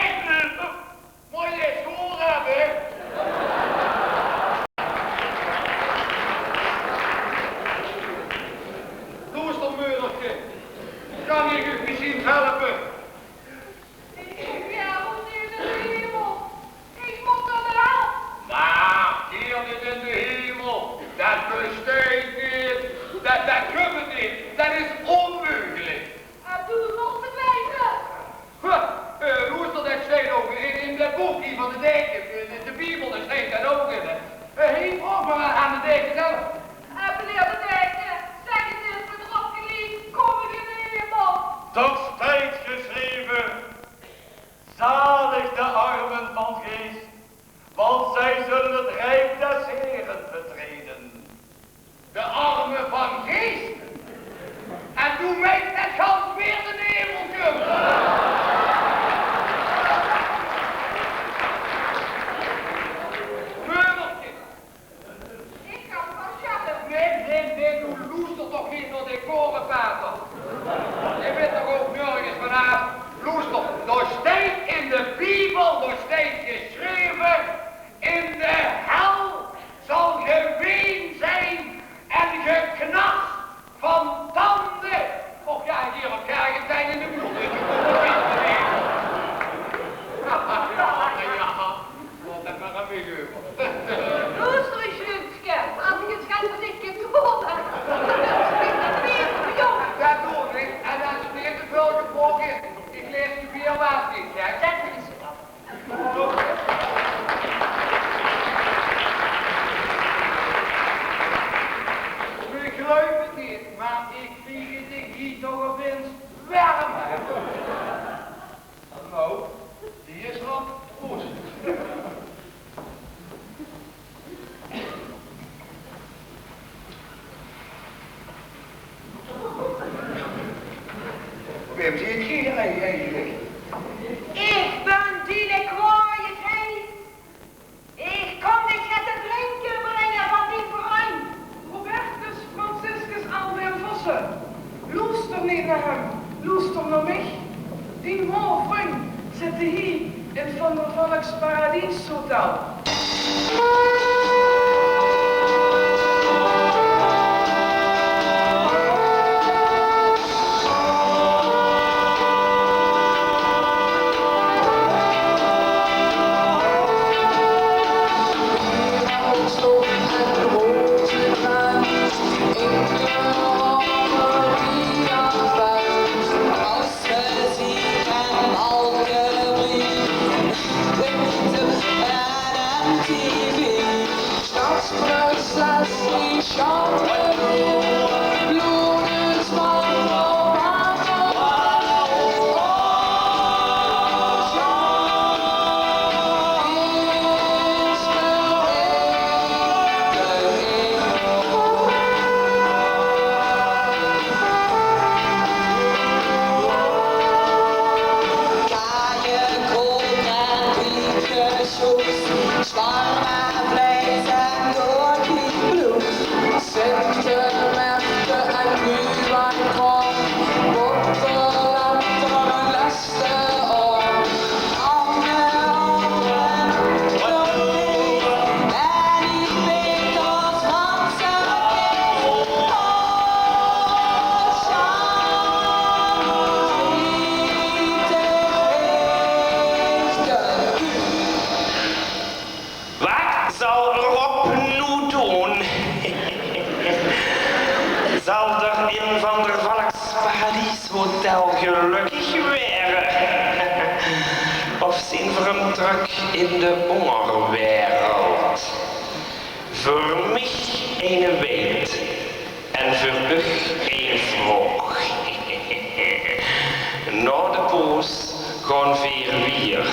moet je eens gehoord hebben? Kloostermeurtje, kan ik u misschien helpen? Ja, want in de hemel. Ik moet er wel. Nou, hier niet in de hemel. Dat bestaat niet. Dat kunnen we niet. Dat is onmogelijk. Doe het nog te weten. Hoe is dat staat ook in dat boekje van de deken? De Bijbel, daar staat dat ook in. Hier, vroeg maar aan de deken zelf. Meneer de Deken, zeg het eens met Rokkelief, kom ik in de hemel. Toch staat geschreven, zalig de armen van geest, want zij zullen het rijk des Heren betreden. De armen van geest. En toen weet dat gans weer in de hemel komen. Meurtje. Ik kan het wel schatten. Nee, doe loester toch niet door de korenpater. Je bent toch ook nergens vanavond. Loester, er staat in de Bijbel, er staat geschreven, in de hel zal geween zijn en geknars van tanden. Och ja, hier op Kerkentijn in de bloed. Ja, wat heb maar een beetje. Luister eens, Jutske, als ik het schijnt dat ik het gehoord heb. Dat is het weer voor jou. Dat doe ik. En dat is weer te veel gesproken. Ik lees je weer wat niet, hè. Zeg eens. Ik geloof het niet, maar ik vind het hier toch opeens warm. Nou, die is nog goed. Wem zie ik hier eigenlijk? Ik ben die kwaaie geest. Ik kom dich het te drinken brengen van die bruin. Robertus Franciscus Albert Vossen. Luister niet naar hem, luister naar mij. Die mooie vriend zit hier in het Van der Valks Paradies Hotel. Hotel gelukkig weer. Of zien we hem terug in de onderwereld. Voor mij een weet en voor u een vroeg. Na de poos gaan we weer.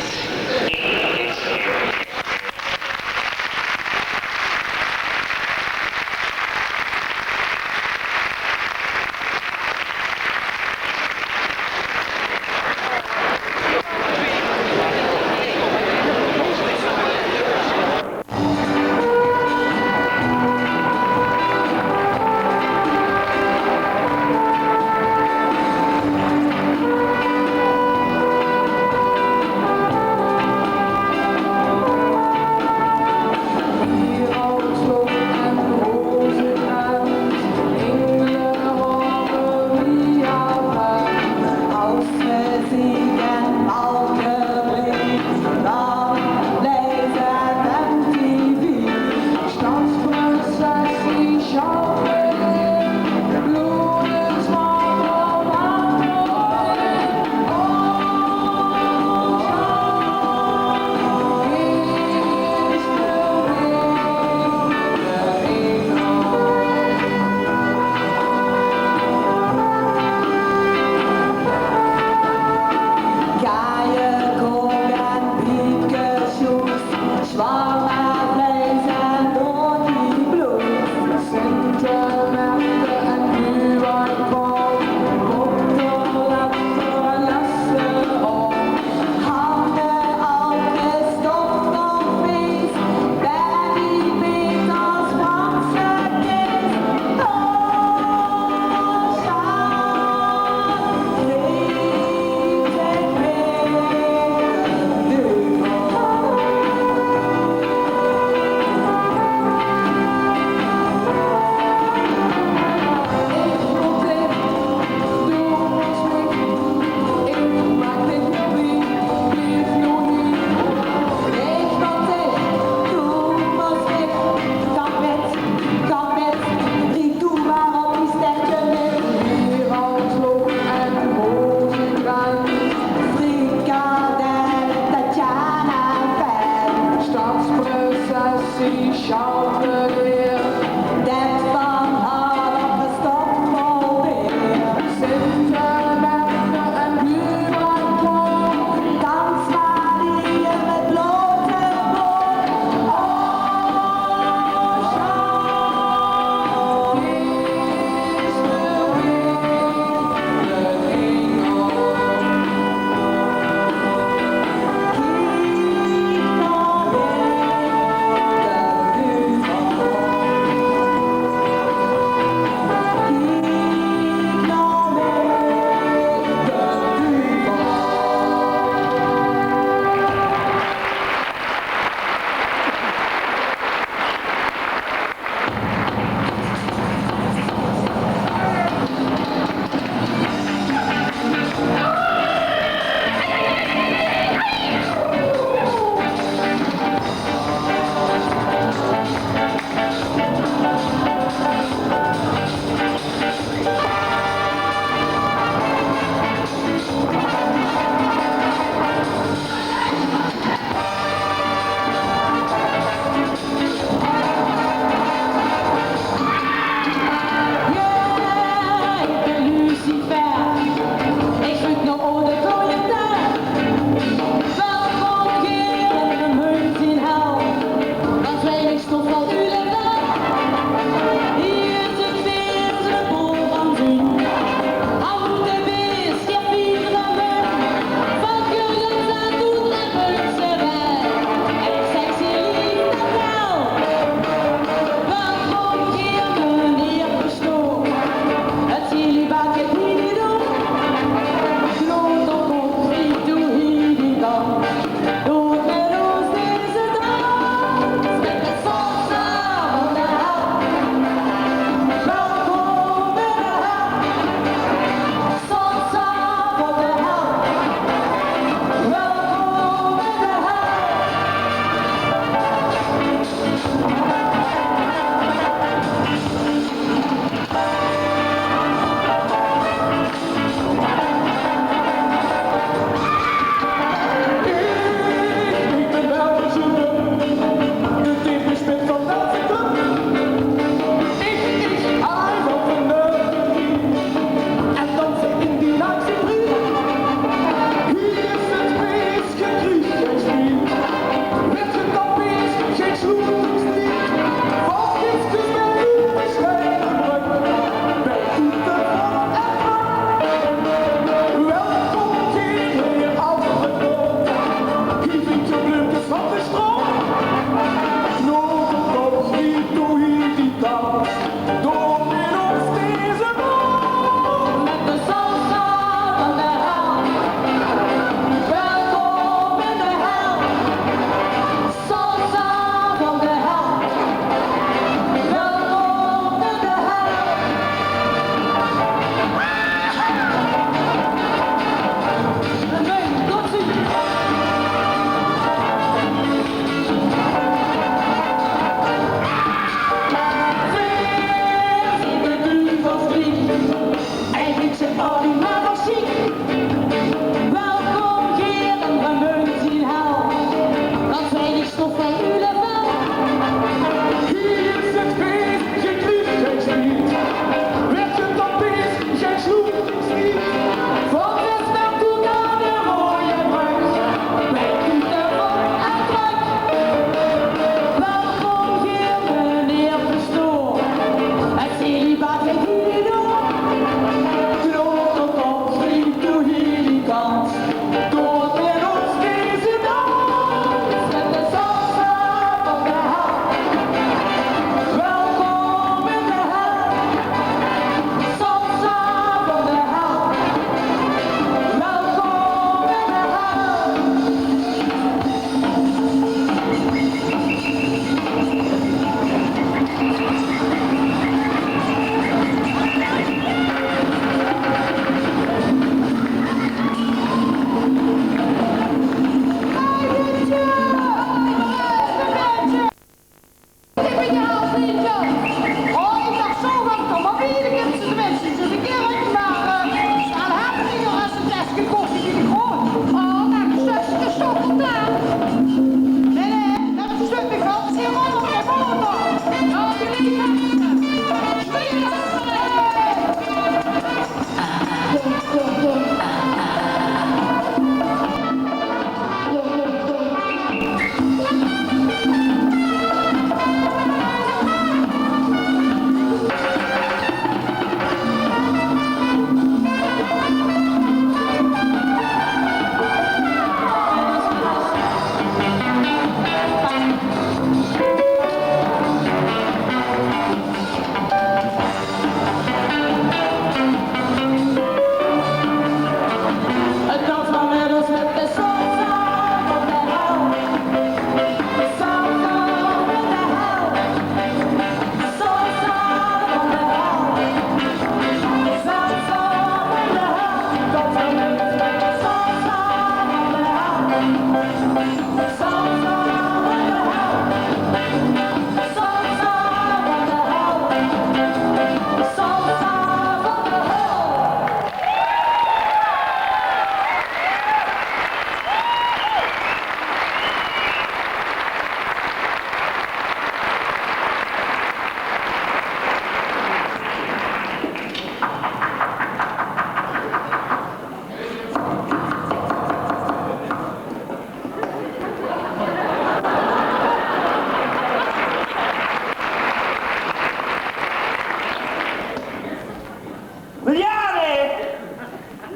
Ja, nee.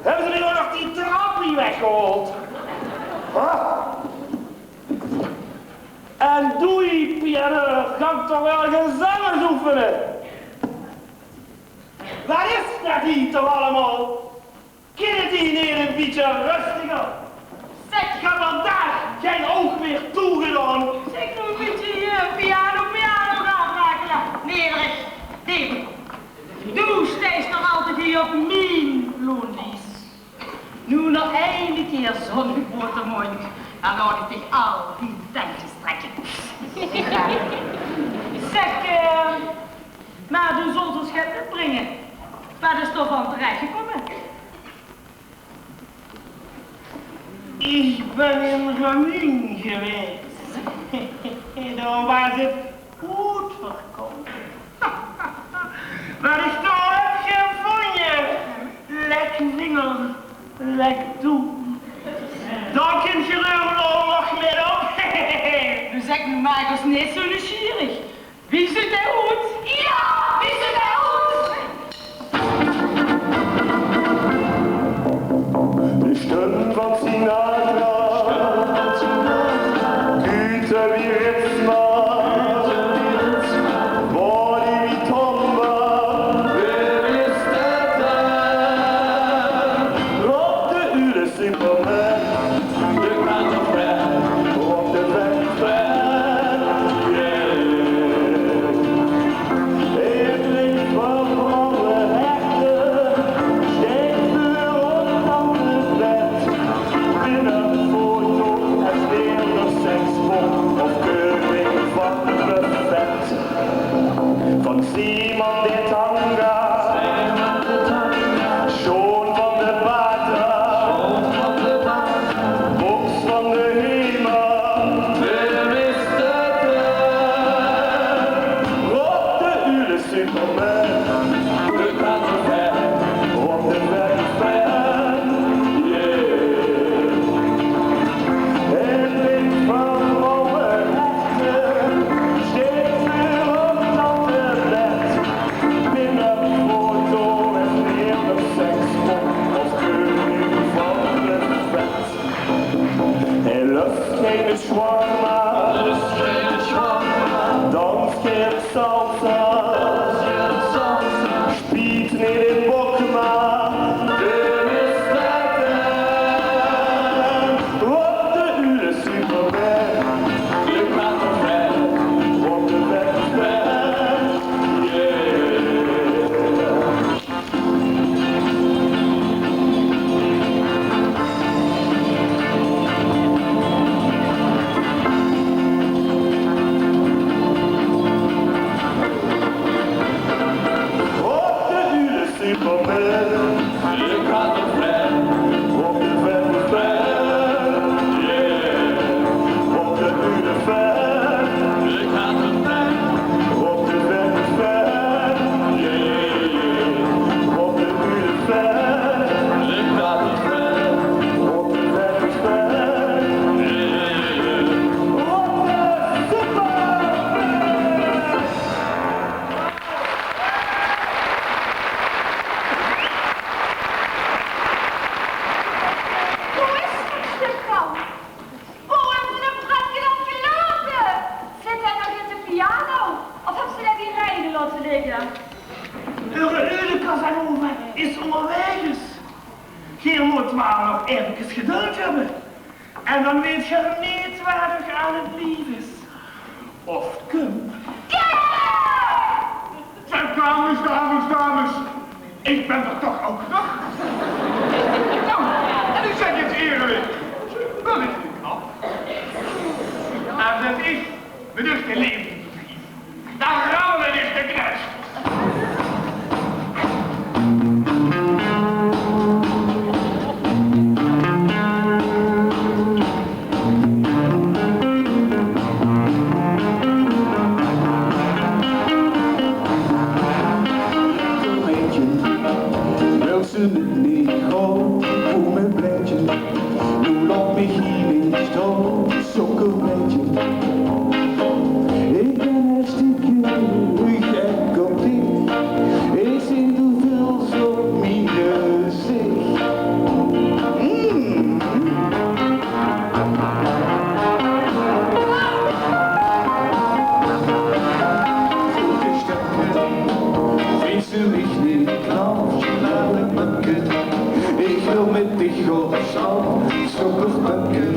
Hebben ze nu nog die trappie weggehaald? Huh? En doei, piano, kan toch wel gezang oefenen? Wat is dat hier toch allemaal? Kunnen die hier een beetje rustiger? Zeg, ga vandaag geen oog meer toegedaan. Zeg nog een beetje piano gaan maken. Nederig, David. Du steeds nog altijd hier op mijn loondies. Nu nog één keer zo'n grote mond. Dan laat ik dich al die tandjes trekken. Zeg, maar du zult ons het brengen. Waar is toch van terechtgekomen? Ik ben in Ramien geweest. Daar was het goed verkocht. Maar ik toch heb gevonden. Lek vinger, lek toe. Daar kun je er nog mee op. Nu zeg me maar eens niet zo nieuwsgierig. Wie zit er goed? Ja, wie zit er goed? De stem van Sinatra, Güte wie Ritzma, Body wie Tomba, wer ist dat? Rob de Ule Superman, de Cartofran, op de Wegfran, yeah. Ik leef van alle rechten, steeds weer op dan de bed. In een foto als leerder seksbom of keuring van buffet. Van Simon de Tanga, Sean van de Batra, Box van de Hema, wer is dat? Rob de Ule Superman, de Cartofran, op de Wegfran, yeah. En ik van alle rechten, steeds weer op dat bed. Binnen foto en eerder seksbom of keuring van de vet. Hij lust geen shawarma, dans geen salsa, spielt niet in Bokma, wer is dat? Op de Ule Superman, de Cartofran, op de Wegfran, op de Ule Superman, de Cartofran, op de Wegfran, yeah. Op de Ule Fan, de Cartofran, op de Wegfran, yeah. Op de Ule Fan, de Cartofran, op de Wegfran, yeah. Op de Hoe is het stuk dan? Hoe hebben ze de brakje dan gelaten? Zit hij nog in de piano? Of hebben ze dat hier rijden laten liggen? Ule Casanova is onderweg. Je moet maar nog even geduld hebben. En dan weet je niet waar het aan het lief is. Of kun. Zeg, dames. Ik ben er toch ook nog. Nou, en u zegt het eerlijk. Wel is het knap. En dat is me dus de levensverdriet. Daar rammelen is de kruis. Wil ze het niet gewoon voor mijn pleintje? Nu loop ik hier in de stad, zo'n beetje. Ik ben hartstikke gek op dit. Ik zie te veel zo lukken.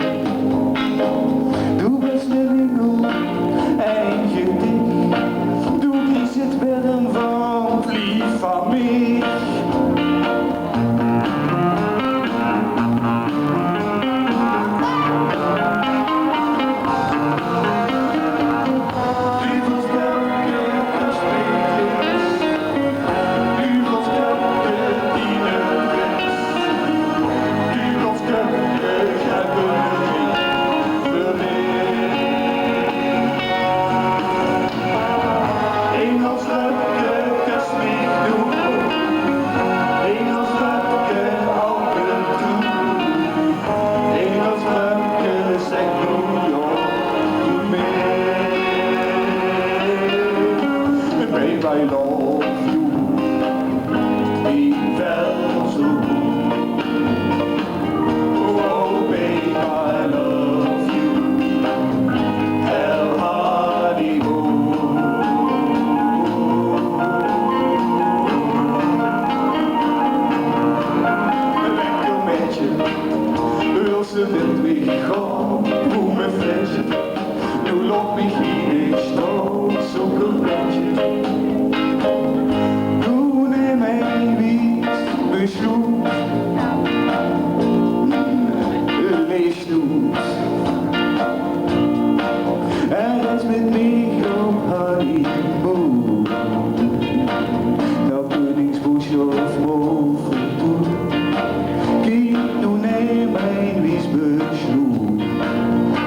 Du bist een engel en gedicht. Du kiest het binnen van lief van mij. I love you, die wel zo goed. Oh babe, I love you, heel hardie lekker met je, wil ze net weer gaan, hoe me flesje, nu loopt me hier niet stoot, zo'n beetje. Besloot, lees doet. Er is met mij op honeymoon. Dat koningsboesje of mogen doen. Kijk nu naar mijn wies besloot.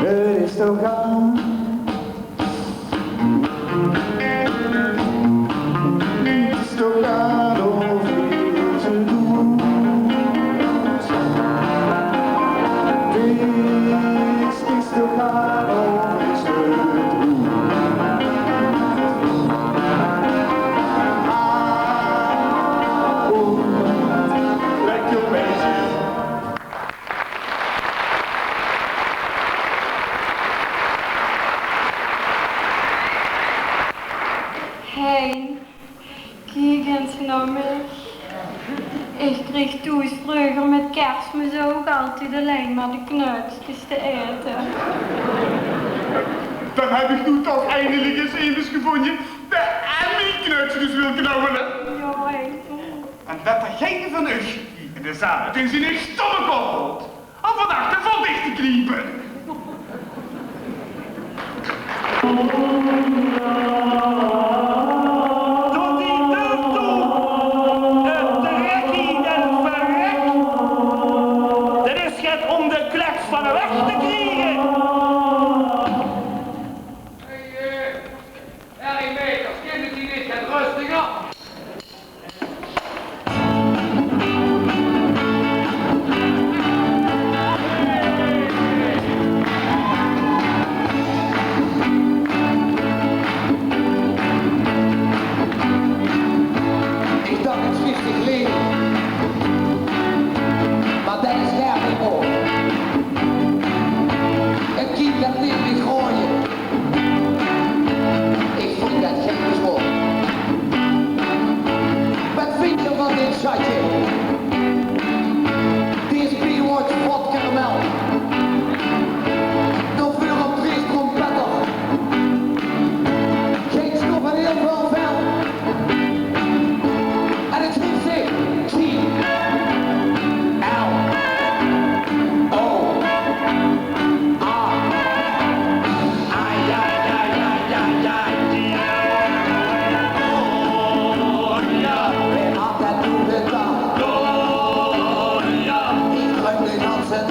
Het is toch aan. Het is toch aan over. Hein, kijk eens naar mij. Ik kreeg toen vroeger met Kerstmis ook altijd alleen maar de knutsjes te eten. Dan heb ik nu toch eindelijk eens even gevonden de Emmy-knutsjes wil knabbelen. Ja, Hein. En dat er geen van u in de zaal het in zijn stomme kop hoort. Om vandaag de vol dicht te kriepen. Tot die deur toe, het trekkie en verrek. Er is het om de klets van de weg te krijgen. Harry Meters, kinderen die niet gaan rustig op. Ik dacht het schichtig leven, maar dat is daar niet voor. Het kind dat niet meer gooien. Ik vind dat geen bezwoord. Wat vind je van dit zatje? Deze Baywatch vodka melk. Nog veel op 3 trompetter. Geen stof en heel veel vel. En het is zich Hansen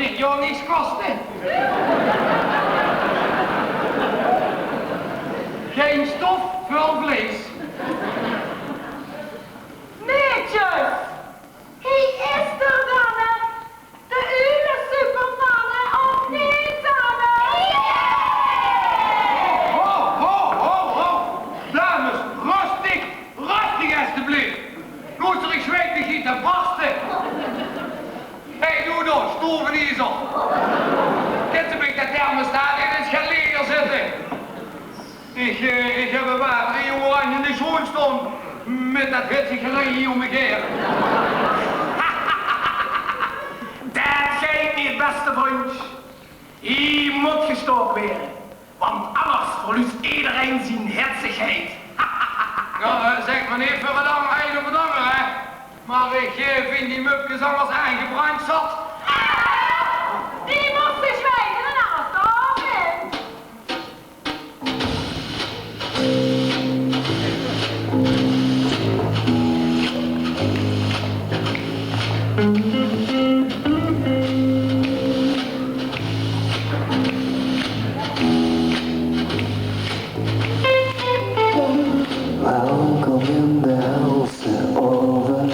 dit jou niks kosten. Geen stof voor vlees. Meetjes, wie is er dan? De ene supermannen of niet dan? Ho! Dames, rustig alsjeblieft. Goed er ik zweet me giet te barsten. Hé, doe dan, stoven hier op. Kent u dat thermostaat in het geleden zitten? Ik heb een water in jongen in de schoen stond. Met dat hitsige gelegen hier om me heen. Dat gaat niet, beste vriend. Hier moet gestoken worden. Want anders verliest iedereen zijn hitsigheid. Ja, zeg maar niet voor bedanken, hè. Maar ik vind die mupkes anders aangebrand zat. Die moest dus weten en alles daarin. Welkom in de helse oven,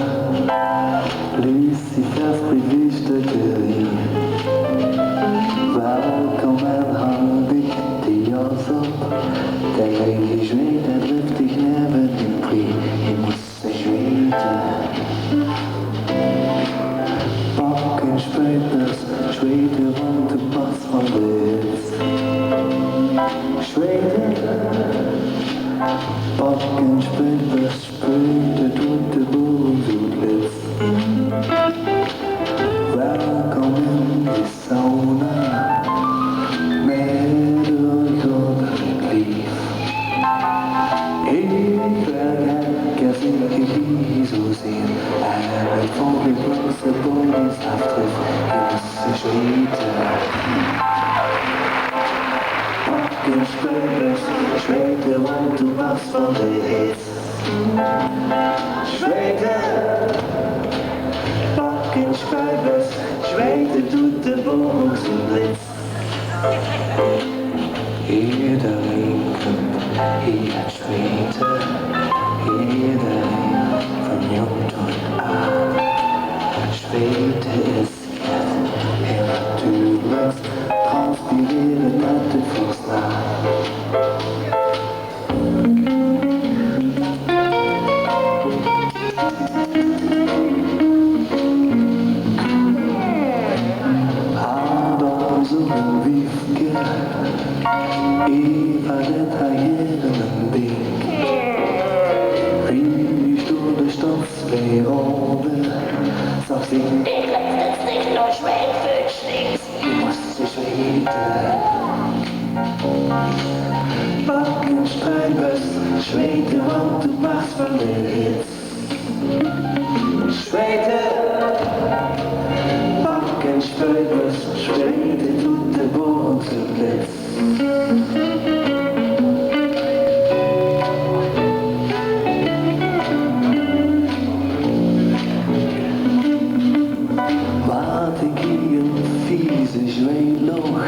Lucifers privilegieterie. Welkom en hang dicht die jas op, der je zweet en driftig neven in prie, je moest ze zweten. Pakken spuiters, zweten rond de pas van blitz. Zweten. Pakken spuiters, spuiten doet de boel zoetlits. Welkom in de sauna, met een goddelijk lief. Ik werk als ik je zo zien, en ik volg het langs de bonis aftref, je moest ze zweten. Pakken spuiters, zweten, want toen was van de hit. Zweten, pakken spuiters, zweten doet de boel zo blitz. Iedereen kunt hier zweten, iedereen van jong tot oud. Zweten is het heel natuurlijk, transpireren dat het volslaat. Adam zo'n wiefke, Eva net haar heren ding. Riech door de stadswereld, zag zich ik letztens nicht nur Schwäbisch links, je moest ze zweten. Pakken spuiters, zweten, want de pas van de hits. Zweten, pakken spuiters, zweten doet de boel zo blitz. Wat ik hier een vieze zweetloog,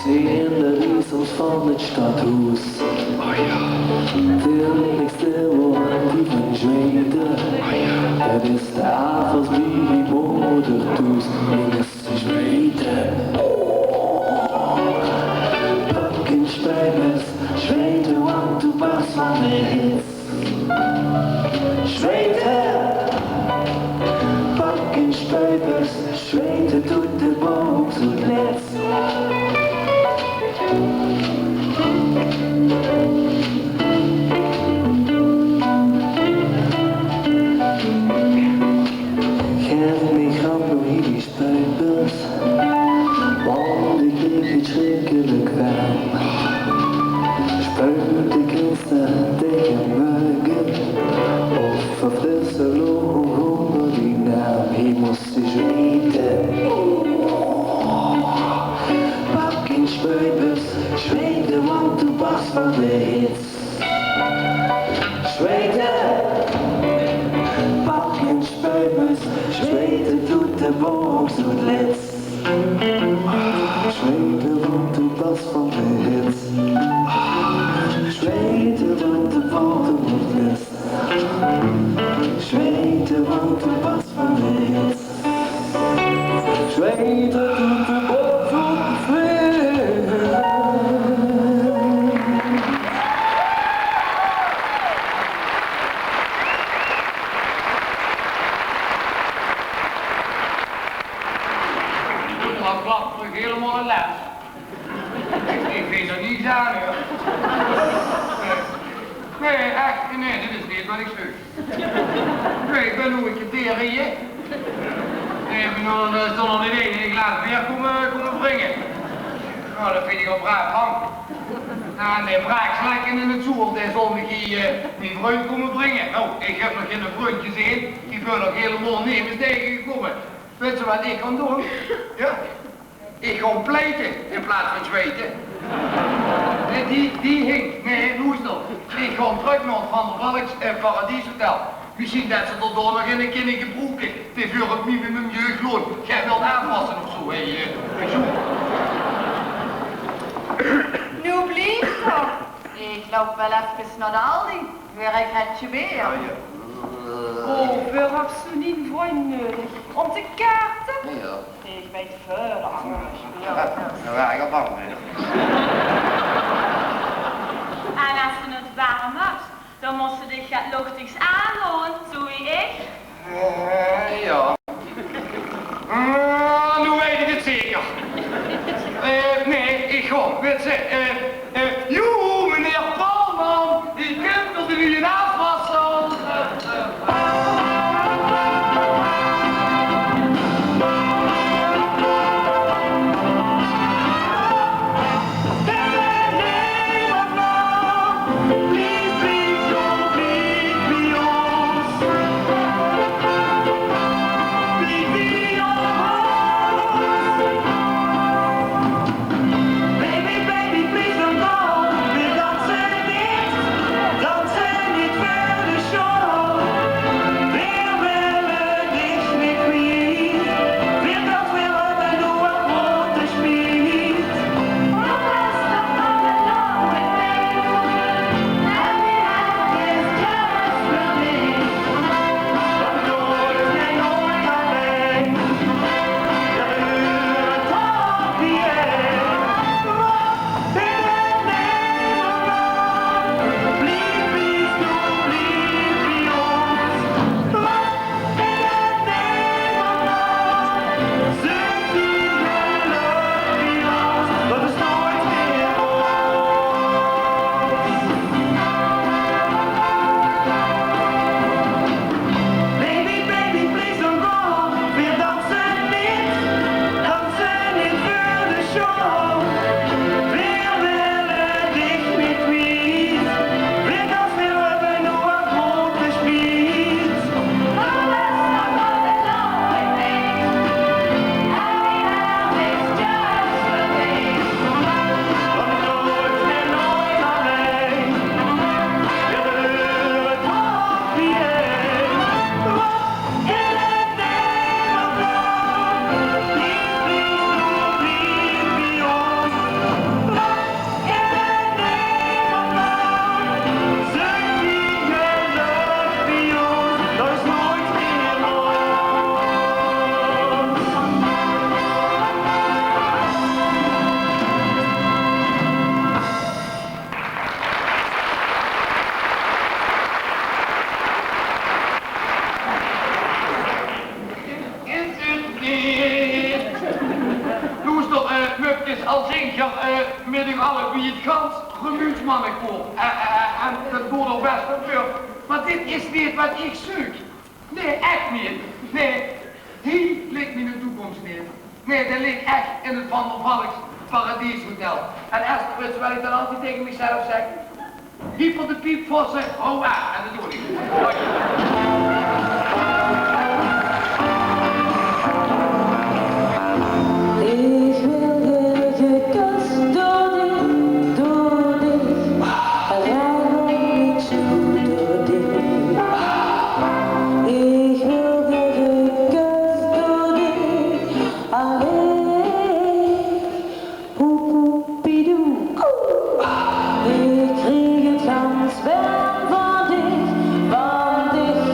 zie in de riesels van het stadhuis. Til ik stil word die van zweten, het is de avonds wie die moeder toest, ik is te zweten. Pakken spuiters, zweten, want toen pas van de hits. Zweten, pakken spuiters, zweten doet de boel zo blitz. Geef me grappig die spuiters, want ik kreeg het schrikkelijk warm. Spuit ik instant tegen buiken, of verfrissen logo onder die naam, je moest eens weten. Pakken spuiters, zweten, want toen pas van de hits. Zweten, pakken spuiters, zweten doet de boel zo blitz. Nee, echt, nee, dit is niet wat ik zoek. Nee, ik ben nog een keer hier. Nee, ik ben nog niet één. Ik laat het weer komen brengen. Nou, dat vind ik al braaf, Hank. Nou, de braakslekken in het zoel, die zal me die vriend komen brengen. Nou, ik heb nog geen vriendje gezien. Ik ben nog helemaal niet tegengekomen. Weet je wat ik kan doen? Ja? Ik ga pleiten in plaats van zweten. Die hing. Nee, hoe is dat? Ik ga terug naar het Van der Valks Paradies Hotel. Misschien dat ze er door nog in een keer gebroken. Het is voor het minimum jeugdloon. Jij wilt aanpassen of zo, hé, zo. Nu blijft toch. Ik loop wel even naar de Aldi. Weer een getje meer. Oh, we hebben zo niet een vriend nodig. Om te kaarten? Ja. Ik weet verder. Nou, ja, ik ga bang mee. En als je het warm hebt, dan moest je dich het luchtigs aanhouden, zo wie ik. Ja. Nu weet ik het zeker. Nee, ik ga. Weet je, joe, meneer Palman, ik kunt er nu een afwassen. Met alle wie het gans gemuutsmannen koop. En dat wordt nog best veel. Maar dit is niet wat ik zoek. Nee, echt niet. Nee, hier ligt mijn toekomst niet. Nee, dat ligt echt in het Van der Valks Paradies Hotel. En Esther, weet je wat ik dan altijd tegen mezelf zeg? Hier voor de piep voor ze, hou aan. En dat doe ik. Ik kreeg het gans wel van dich,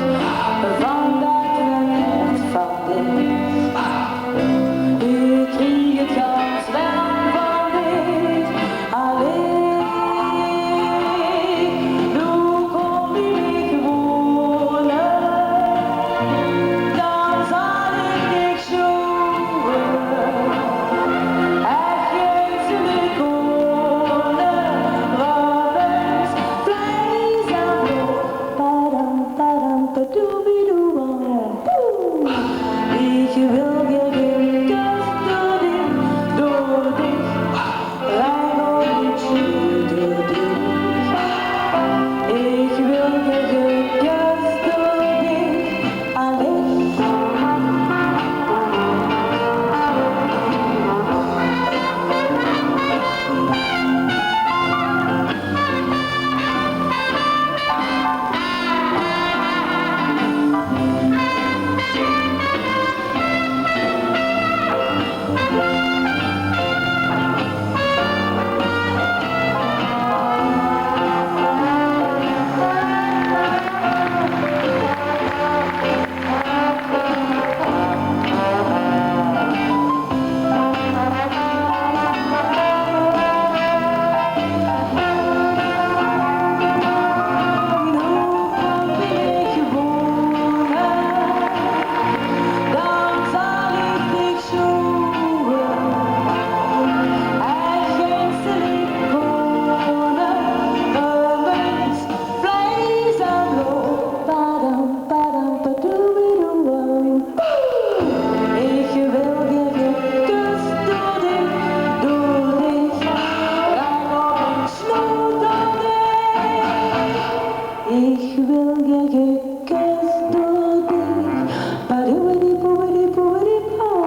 Ik wil je gekust door dich. Padoedi poedi poedi po.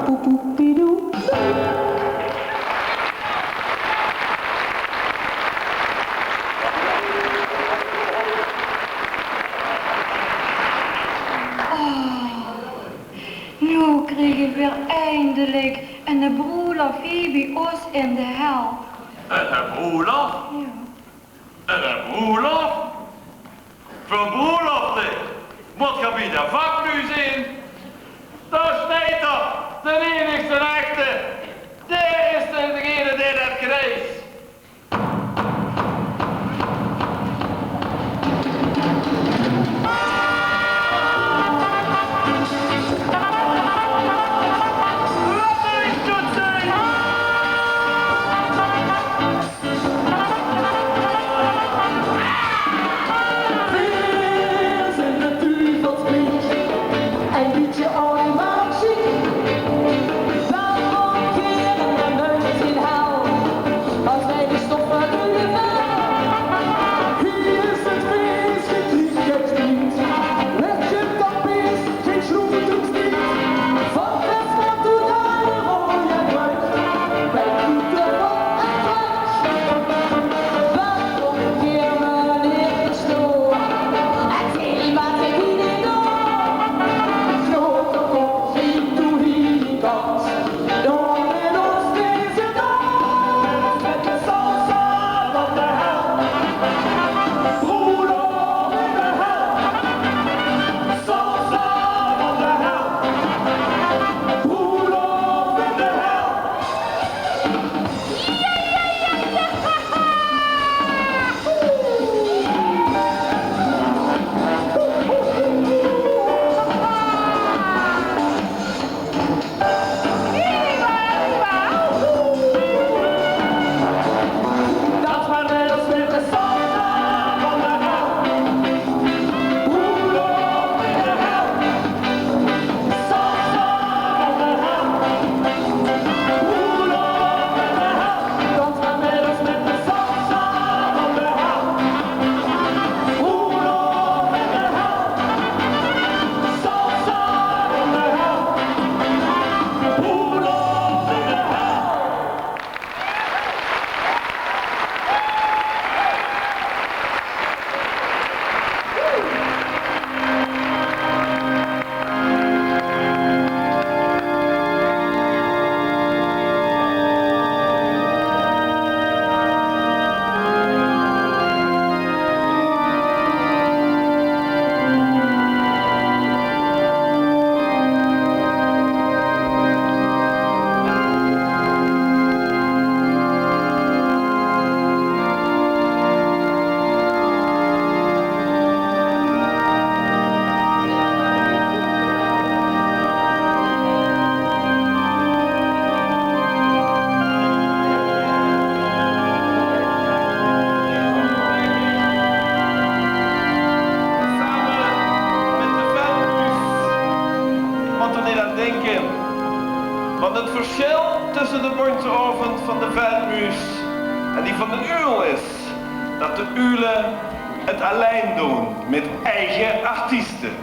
Poepoepidoe. Nu kregen we eindelijk een broerlof hier bij ons in de hel. Een broerlof? Ja. Een broerlof? Voor broerlof, wat gaat bij de vak nu zijn? Dat is Peter, de enigste echte. Daar is degene die dat krijgt. Want het verschil tussen de bonteoven van de veldmuis en die van de uil is dat de uilen het alleen doen met eigen artiesten.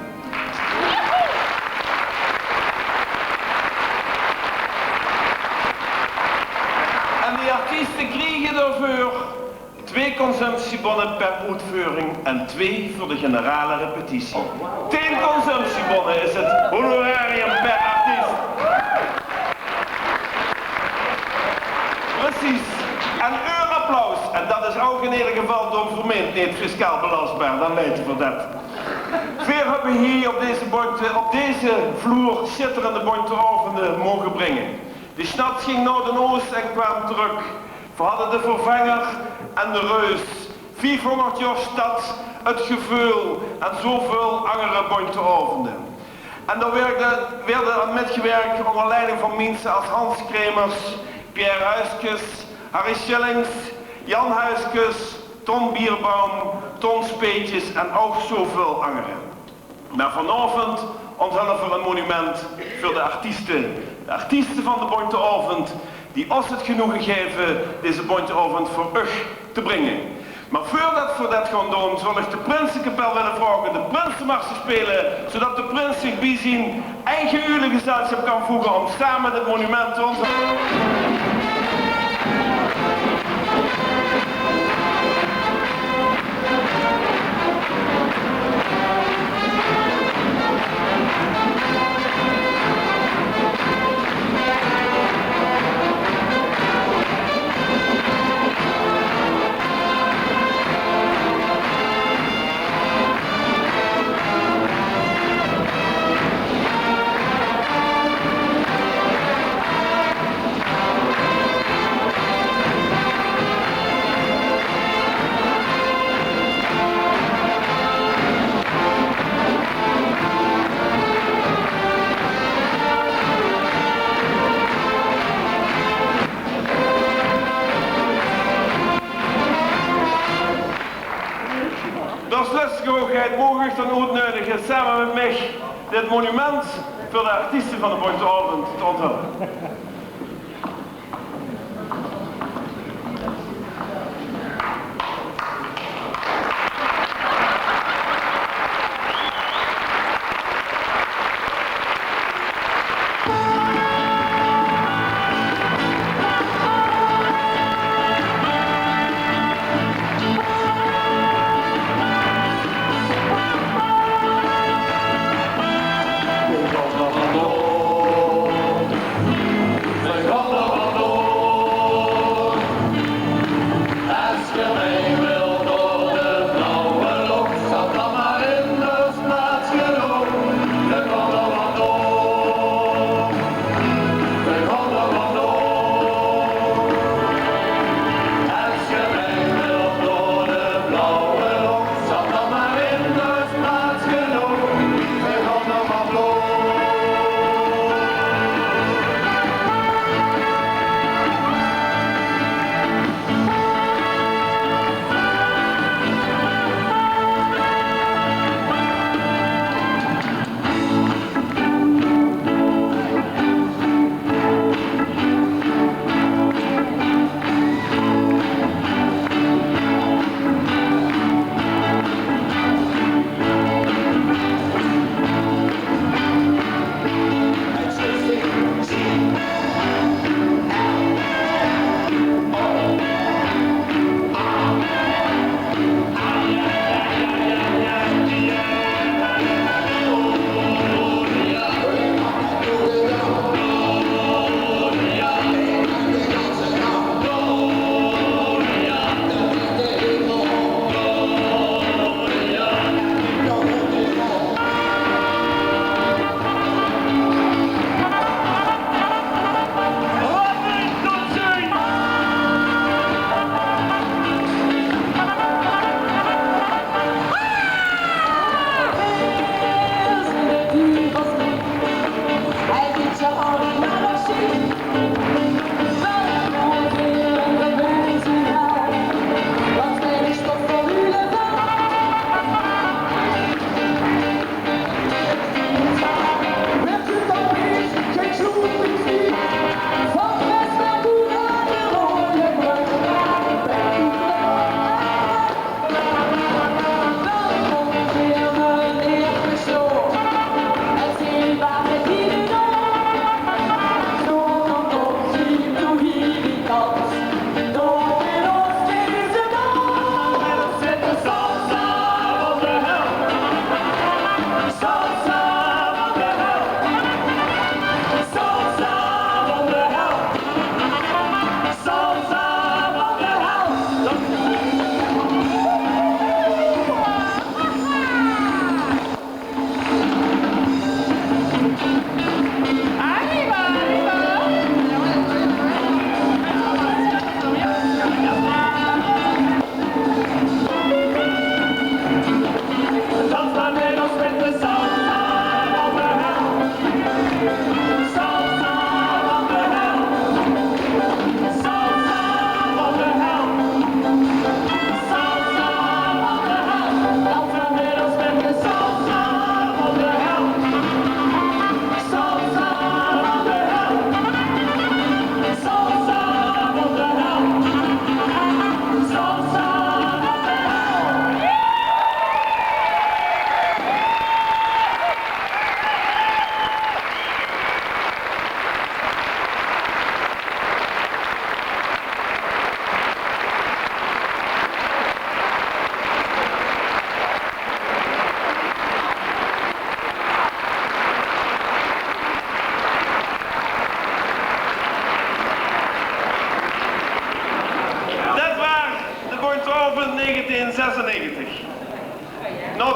En die artiesten krijgen daarvoor 2 consumptiebonnen per uitvoering en 2 voor de generale repetitie. 10 consumptiebonnen is het honorarium per artiest. Precies. En uw applaus. En dat is ook in ieder geval door vermeend niet fiscaal belastbaar. Dan weet je voor dat. Veel hebben we hier op deze vloer schitterende bonteovenen mogen brengen. Die stad ging naar de oost en kwam terug. We hadden de vervanger en de reus. 400 jaar stad, het gevoel en zoveel andere bonteovenen. En daar werden aan metgewerkt onder leiding van mensen als Hans Kremers, Pierre Huiskes, Harry Schillings, Jan Huiskes, Ton Bierbaum, Ton Speetjes en ook zoveel anderen. Maar vanavond onthullen we een monument voor de artiesten. De artiesten van de bonteovend die ons het genoegen geven deze bonteovend voor u te brengen. Maar voordat we dat gaan doen, zal ik de Prinsenkapel willen vragen de Prinsenmars te spelen, zodat de prins zich bij zijn eigen gezelschap kan voegen om samen dit monument te ontwikkelen. Als lustigheid mogen ik dan uitnodigen samen met mij dit monument voor de artiesten van de Bonteavond te onthullen.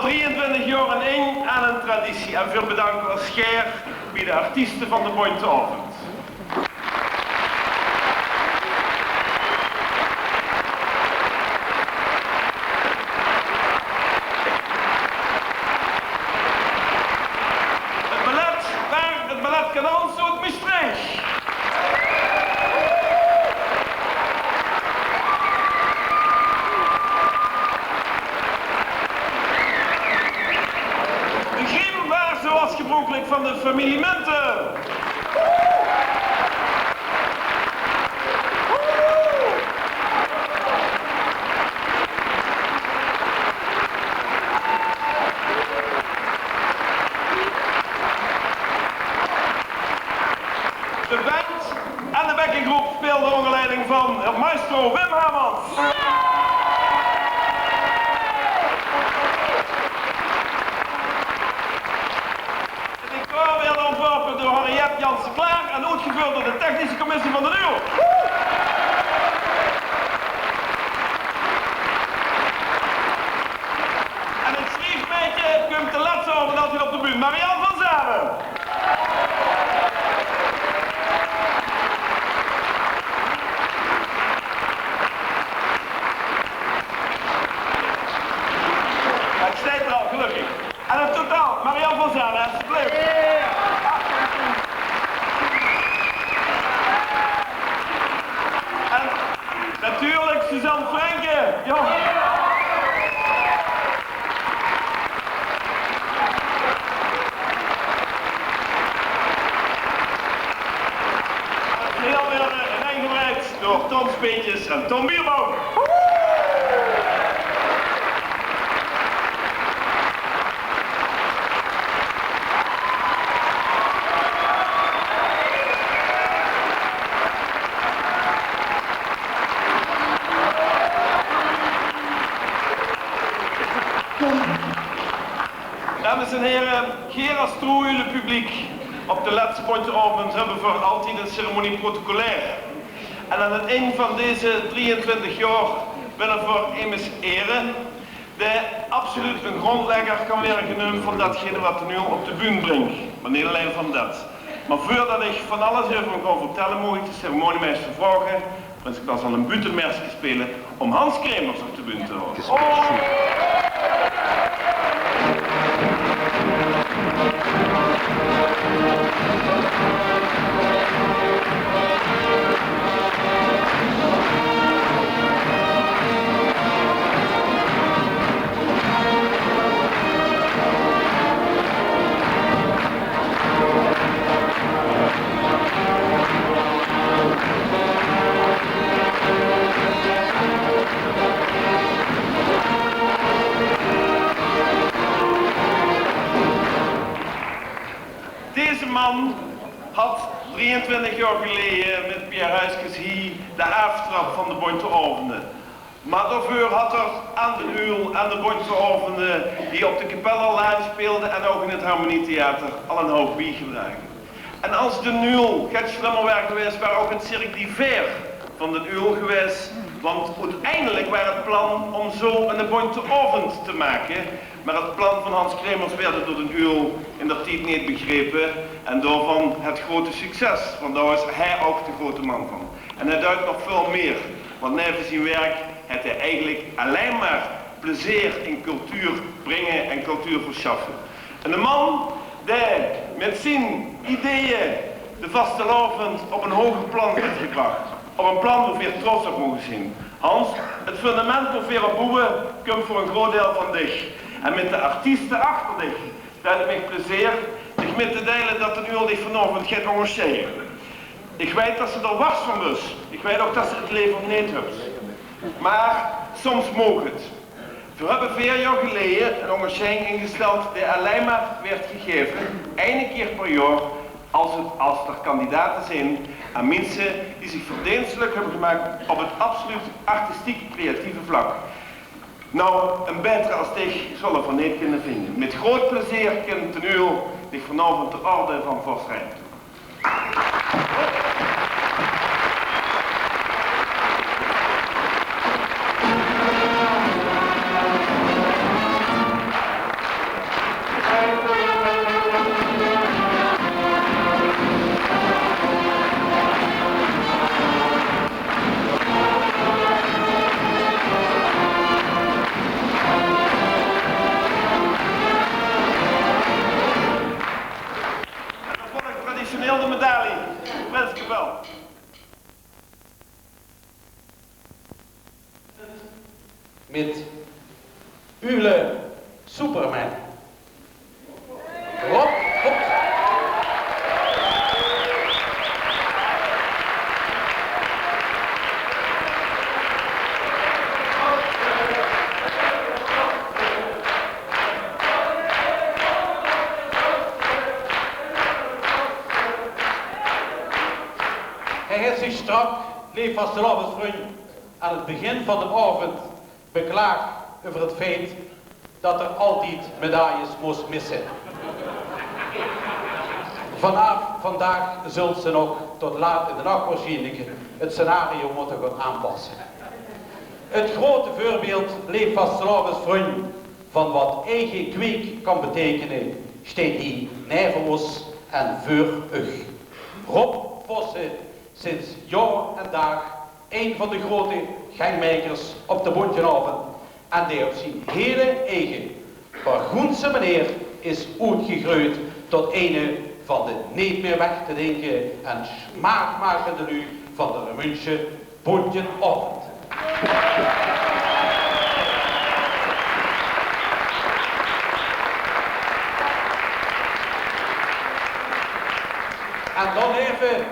Voor 23 jaar een eng aan een traditie en veel bedankt als scheer bij de artiesten van de Bointeavond. Het ballet kan ons zo het Maastricht. De grim waar zoals gebruikelijk van de familie Munten. De band en de bekkengroep speelden onder leiding van het maestro Wim Hamans. Het decor werd ontworpen door Henriette Jansen-Klaar en uitgevoerd door de technische commissie van de NUO. En het schriefmeetje komt te laatste over dat hij op de bühne. Marianne van Zanen. Ik sta er al, gelukkig. En het totaal, Marianne van Zanen, alsjeblieft. En natuurlijk Suzanne Franke. Ja. Heel weer ingebreid door Tom Speetjes en Tom Bierboom. Dames en heren, Gerard Stroeil, het publiek op de laatste Bointeavond hebben voor altijd een ceremonie protocolair. En aan het eind van deze 23 jaar willen voor immers eren de absoluut een grondlegger kan worden genoemd van datgene wat er nu op de bühne brengt. Maar niet alleen van dat. Maar voordat ik van alles over ga vertellen, moet ik de ceremoniemeester vragen, want ik was al een buitenmersje spelen, om Hans Kremers op de bühne te houden. Deze man had 23 jaar geleden met Pierre Huiskes hier de aftrap van de Bointeavonden. Maar daarvoor had er aan de Uil en de Bointeavonden die op de Kapellerlaan speelden en ook in het Harmonietheater al een hoop bijgedragen. En als de Uil gaat slimmer werk geweest, waar ook een Cirque d'Hiver van de Uil geweest. Want uiteindelijk was het plan om zo een Bointeavond te maken. Maar het plan van Hans Kremers werd door de Uil in dat tijd niet begrepen. En daarvan het grote succes. Want daar was hij ook de grote man van. En hij duidt nog veel meer. Want neven zijn werk had hij eigenlijk alleen maar plezier in cultuur brengen en cultuur verschaffen. En de man die met zijn ideeën de vastelavond op een hoger plan heeft gebracht. Op een plan waar we trots op mogen zien. Hans, het fundament voor vele boeren komt voor een groot deel van dich. En met de artiesten achter dich, dat het mij plezier zich met te delen dat de Uil dich vanavond gaat engageren. Ik weet dat ze er was van dus. Ik weet ook dat ze het leven niet hebben. Maar soms mogen het. We hebben 4 jaar geleden een engagering ingesteld die alleen maar werd gegeven, 1 keer per jaar, als er kandidaten zijn aan mensen die zich verdienstelijk hebben gemaakt op het absoluut artistiek creatieve vlak. Nou, een betere als dich zullen we niet kunnen vinden. Met groot plezier kan de Uil zich vanavond de orde van Vosrijn. Superman. Rob Fox. Hij heeft zich strak, leef vastelavondsvriend, aan het begin van de avond beklaagd over het feit dat er altijd medailles moest missen. Vandaag zult ze nog tot laat in de nacht waarschijnlijk het scenario moeten gaan aanpassen. Het grote voorbeeld leef vastelavondsvriend van wat eigen kweek kan betekenen, staat hier voor ons en voor u. Rob Vossen, sinds jaar en dag een van de grote gangmakers op de Bontjenavond en die op zijn hele eigen Bargoense manier is uitgegroeid tot een van de niet meer weg te denken en smaakmakende nu van de Remuntsche Bontjenavond. En dan even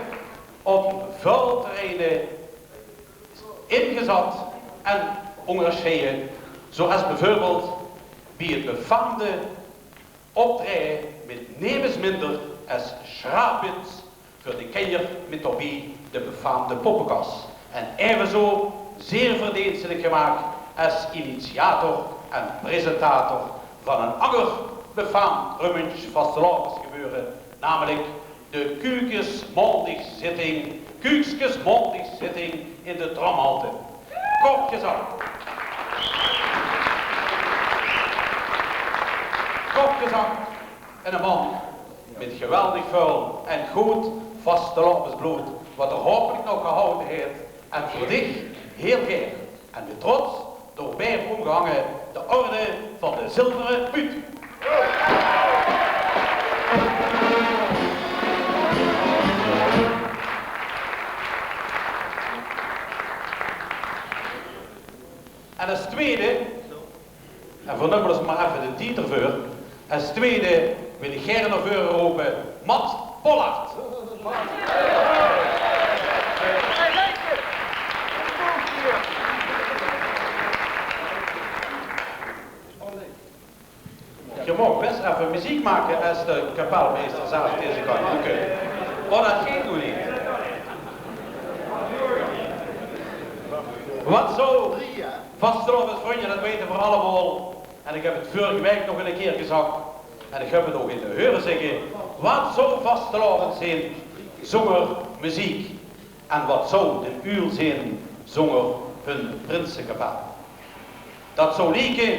op vuilterreinen ingezet en engageerd, zoals bijvoorbeeld bij het befaamde optreden met nevens minder als Schrapins voor de kenner met daarbij de befaamde poppenkast. En evenzo zeer verdienstelijk gemaakt als initiator en presentator van een ander befaamd Remunts vastelavondsgebeuren, namelijk de Kuukjesmondigzitting in de tramhalte. Kortjes aan. Kortjes aan. En een man met geweldig vuil en goed vastelavondsbloed, wat er hopelijk nog gehouden heeft, en voor dich heel geer en met trots doorbij omgehangen de orde van de zilveren puut. En als tweede, en voor nu maar even de titel voor, als tweede wil ik gerne naar voren roepen, Mat Pollard. Je mag best even muziek maken als de kapelmeester zelf deze kan boeken. Maar dat gaat nog niet. Wat zo vastelavondsvrienden, dat weten we allemaal. En ik heb het vorige week nog een keer gezegd. En ik heb het ook in de horen zeggen. Wat zo vastelavond zijn, zonger muziek. En wat zo de uur zijn, zonger hun prinsenkapel. Dat zo lieken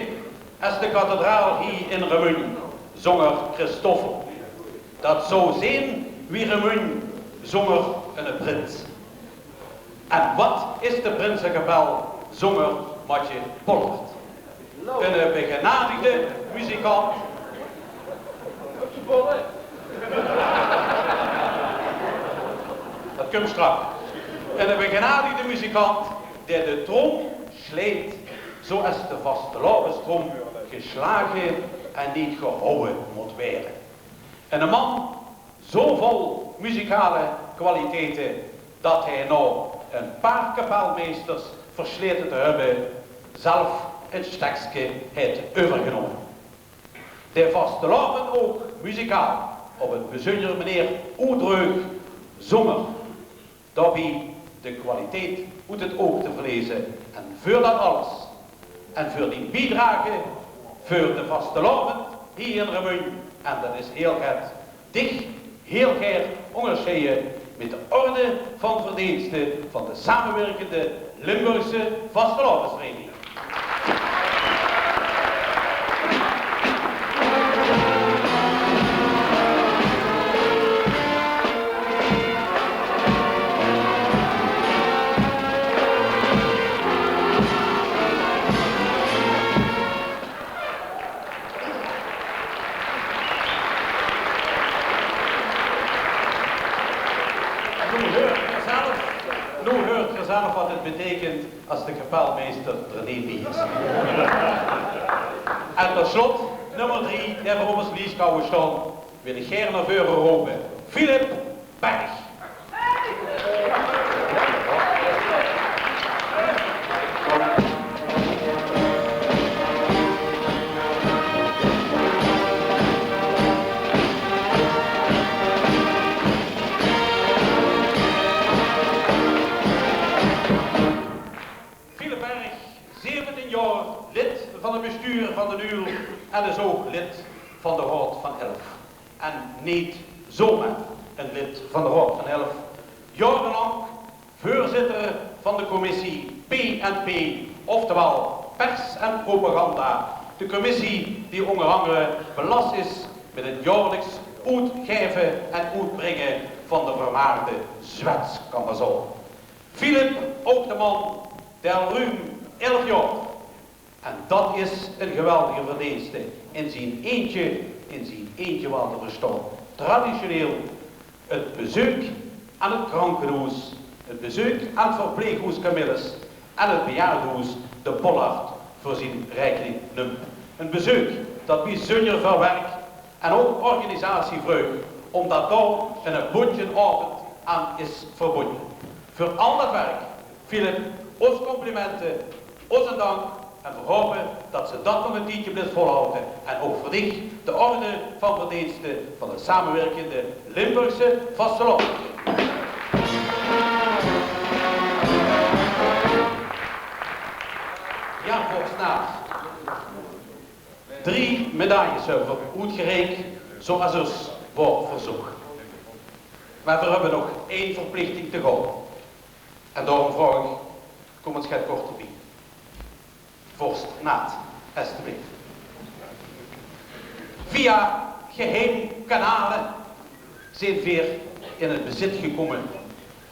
als de kathedraal hier in Remun, zonger Christoffel. Dat zo zijn wie Remun, zonger een prins. En wat is de prinsenkapel, zonger Matje Pollard? Een begenadigde muzikant. Dat komt straks. Een begenadigde muzikant die de trom sleet zoals de vastelavondstrom geslagen en niet gehouden moet worden. En een man zo vol muzikale kwaliteiten dat hij nou een paar kapelmeesters versleten te hebben, zelf het stekske heeft overgenomen. De vastelavond ook muzikaal op het bijzondere manier Oedreug zonger. Daarbij de kwaliteit uit het oog te verlezen en voor dat alles. En voor die bijdrage voor de vastelavond hier in Remun. En dat is heel het dicht, heel geer onderscheiden met de orde van verdiensten van de samenwerkende Limburgse vastelavondsvereniging. Zelf wat het betekent als de kapelmeester er niet bij is. En tot slot nummer 3, der voor ons lieskouwen stond, wil ik gerne naar voren roepen. Philip Berg. Philip Berg, 17 jaar, lid van het bestuur van de NUL en dus ook lid van de Raad van Elf. En niet zomaar een lid van de Raad van Elf. Jarenlang voorzitter van de commissie P&P, oftewel pers en propaganda. De commissie die onder andere belast is met het jaarlijks uitgeven en uitbrengen van de vermaarde Zwetskamazol. Philip, ook de man der ruim 11 jaar. En dat is een geweldige verdienste in zijn eentje wat te verstaan. Traditioneel het bezoek aan het krankenhuis, het bezoek aan het verpleeghuis Camillus en het bejaardenhuis de Pollard voor zijn rekening neemt. Een bezoek dat bijzonder veel werk en ook organisatievreugde, omdat daar een bondjeavond aan is verbonden. Voor al dat werk, Philip, ons complimenten, ons dank. En we hopen dat ze dat nog een tijdje blijft volhouden. En ook voor dich de orde van verdiensten van de samenwerkende Limburgse vasteland. Ja, volgens 3 medailles hebben we uitgereikt, zoals ons wordt verzocht. Maar we hebben nog 1 verplichting te gaan. En daarom vraag ik, kom het schat kort op in. Vorst Naat, alstublieft. Via geheim kanalen zijn we in het bezit gekomen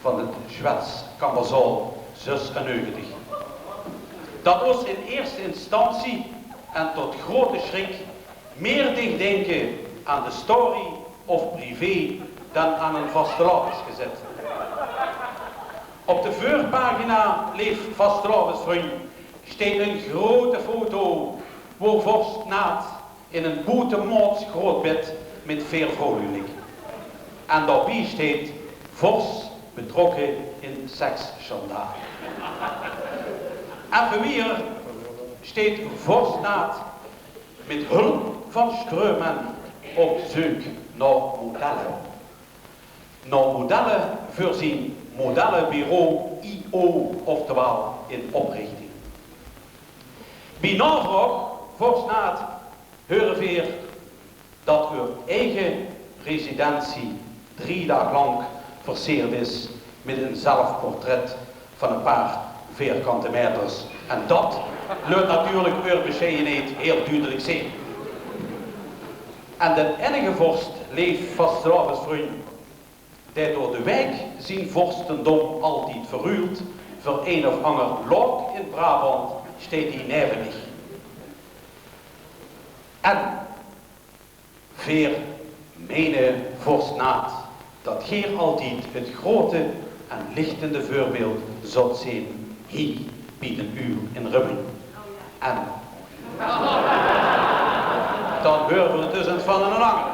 van het Zwetskamazol 96. Dat was in eerste instantie en tot grote schrik meer dicht denken aan de story of privé dan aan een vastelavondsgezet. Op de voorpagina leeft vastelavondsvriend staat een grote foto waar vorst Naat in een boetemoots grootbed met veel vrolijk. En daarbij staat vorst betrokken in seksschandaal. En voor wie staat vorst Naat met hulp van Streumen op zoek naar modellen. Naar modellen voor zijn modellenbureau IO, oftewel in oprichting. Bij navraag, vorst Naat, horen we dat uw eigen residentie 3 dagen lang versierd is met een zelfportret van een paar vierkante meters. En dat laat natuurlijk uw bescheidenheid heel duidelijk zien. En de enige vorst leeft vastelavondsvriend, die door de wijk zijn vorstendom altijd verruilt voor een of ander lot in Brabant, staat die nevenig. En veer mene vorst Naat dat geer altijd het grote en lichtende voorbeeld zult zijn hier bieden u in Rummen. En dan horen we het dus van een ander.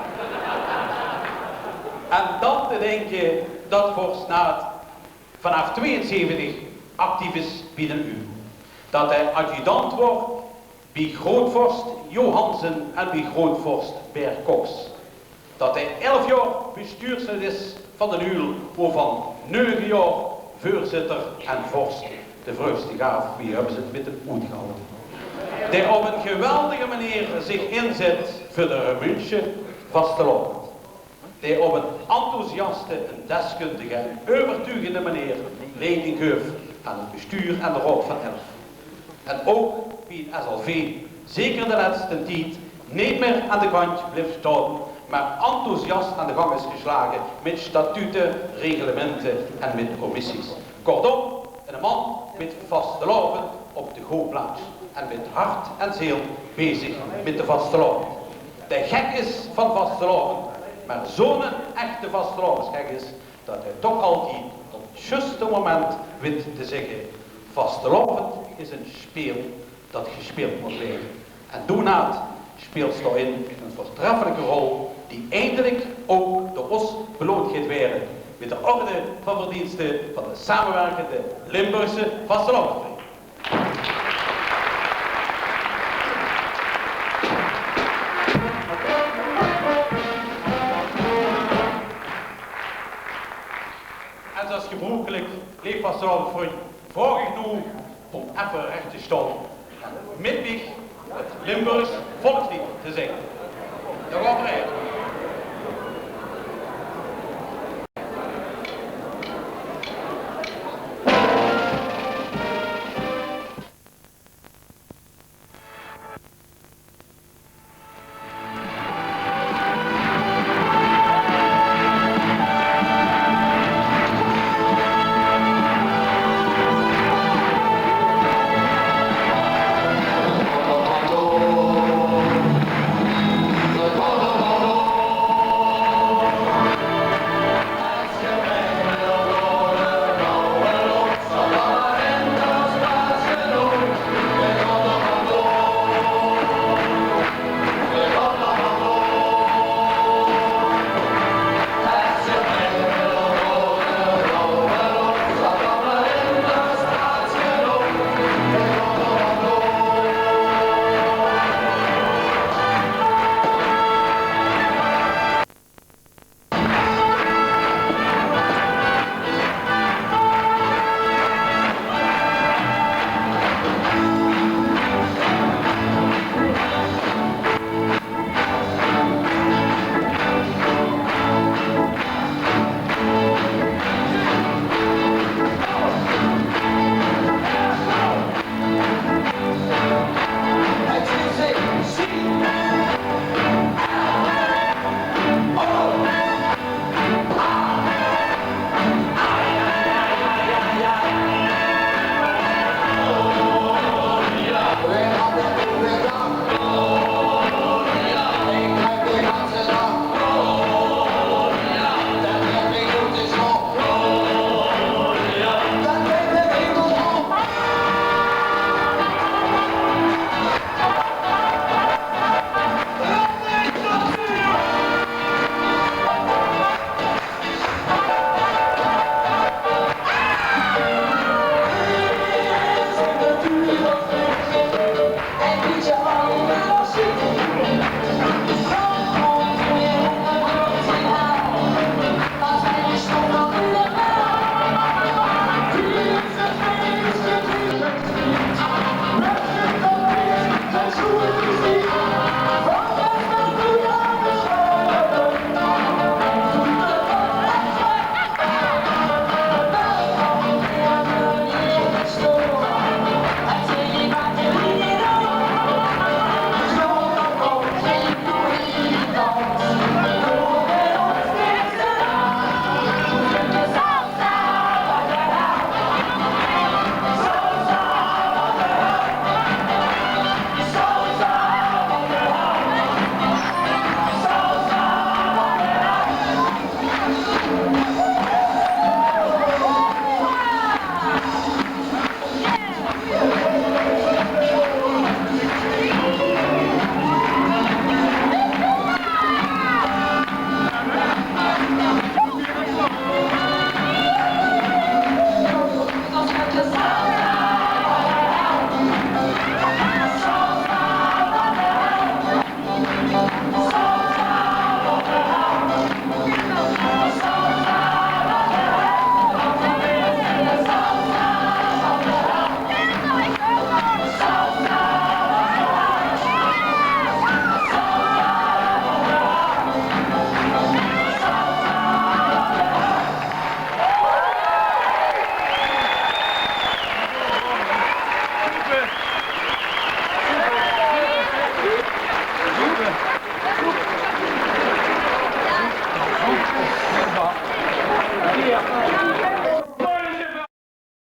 En dan te denken dat vorst Naat vanaf 72 actief is binnen u. Dat hij adjudant wordt bij grootvorst Johansen en bij grootvorst Berg Cox. Dat hij 11 jaar bestuurslid is van de NUL, waarvan 9 jaar voorzitter en vorst. De vreugdste gaaf, wie hebben ze het met hem uitgehouden. Die op een geweldige manier zich inzet voor de München vasteland. Die op een enthousiaste en deskundige en overtuigende manier leiding geeft aan het bestuur en de Raad van Elf. En ook bij het SLV, zeker de laatste tijd, niet meer aan de kant blijft staan, maar enthousiast aan de gang is geslagen met statuten, reglementen en met commissies. Kortom, een man met vastelavond op de goedplaats en met hart en ziel bezig met de vastelavond. De gek is van vastelavond, maar zo'n echte vastelavondsgek is dat hij toch altijd op het juiste moment weet te zeggen: vastelavond is een speel dat gespeeld moet worden. En Naat speelt daarin een voortreffelijke rol die eindelijk ook door ons beloond gaat worden met de orde van verdiensten van de samenwerkende Limburgse vastelandstreek. En zoals gebruikelijk, lief vastelandvriend, vraag ik nu om even recht te staan en met mij het Limburgs volkslied te zingen. Daar gaan we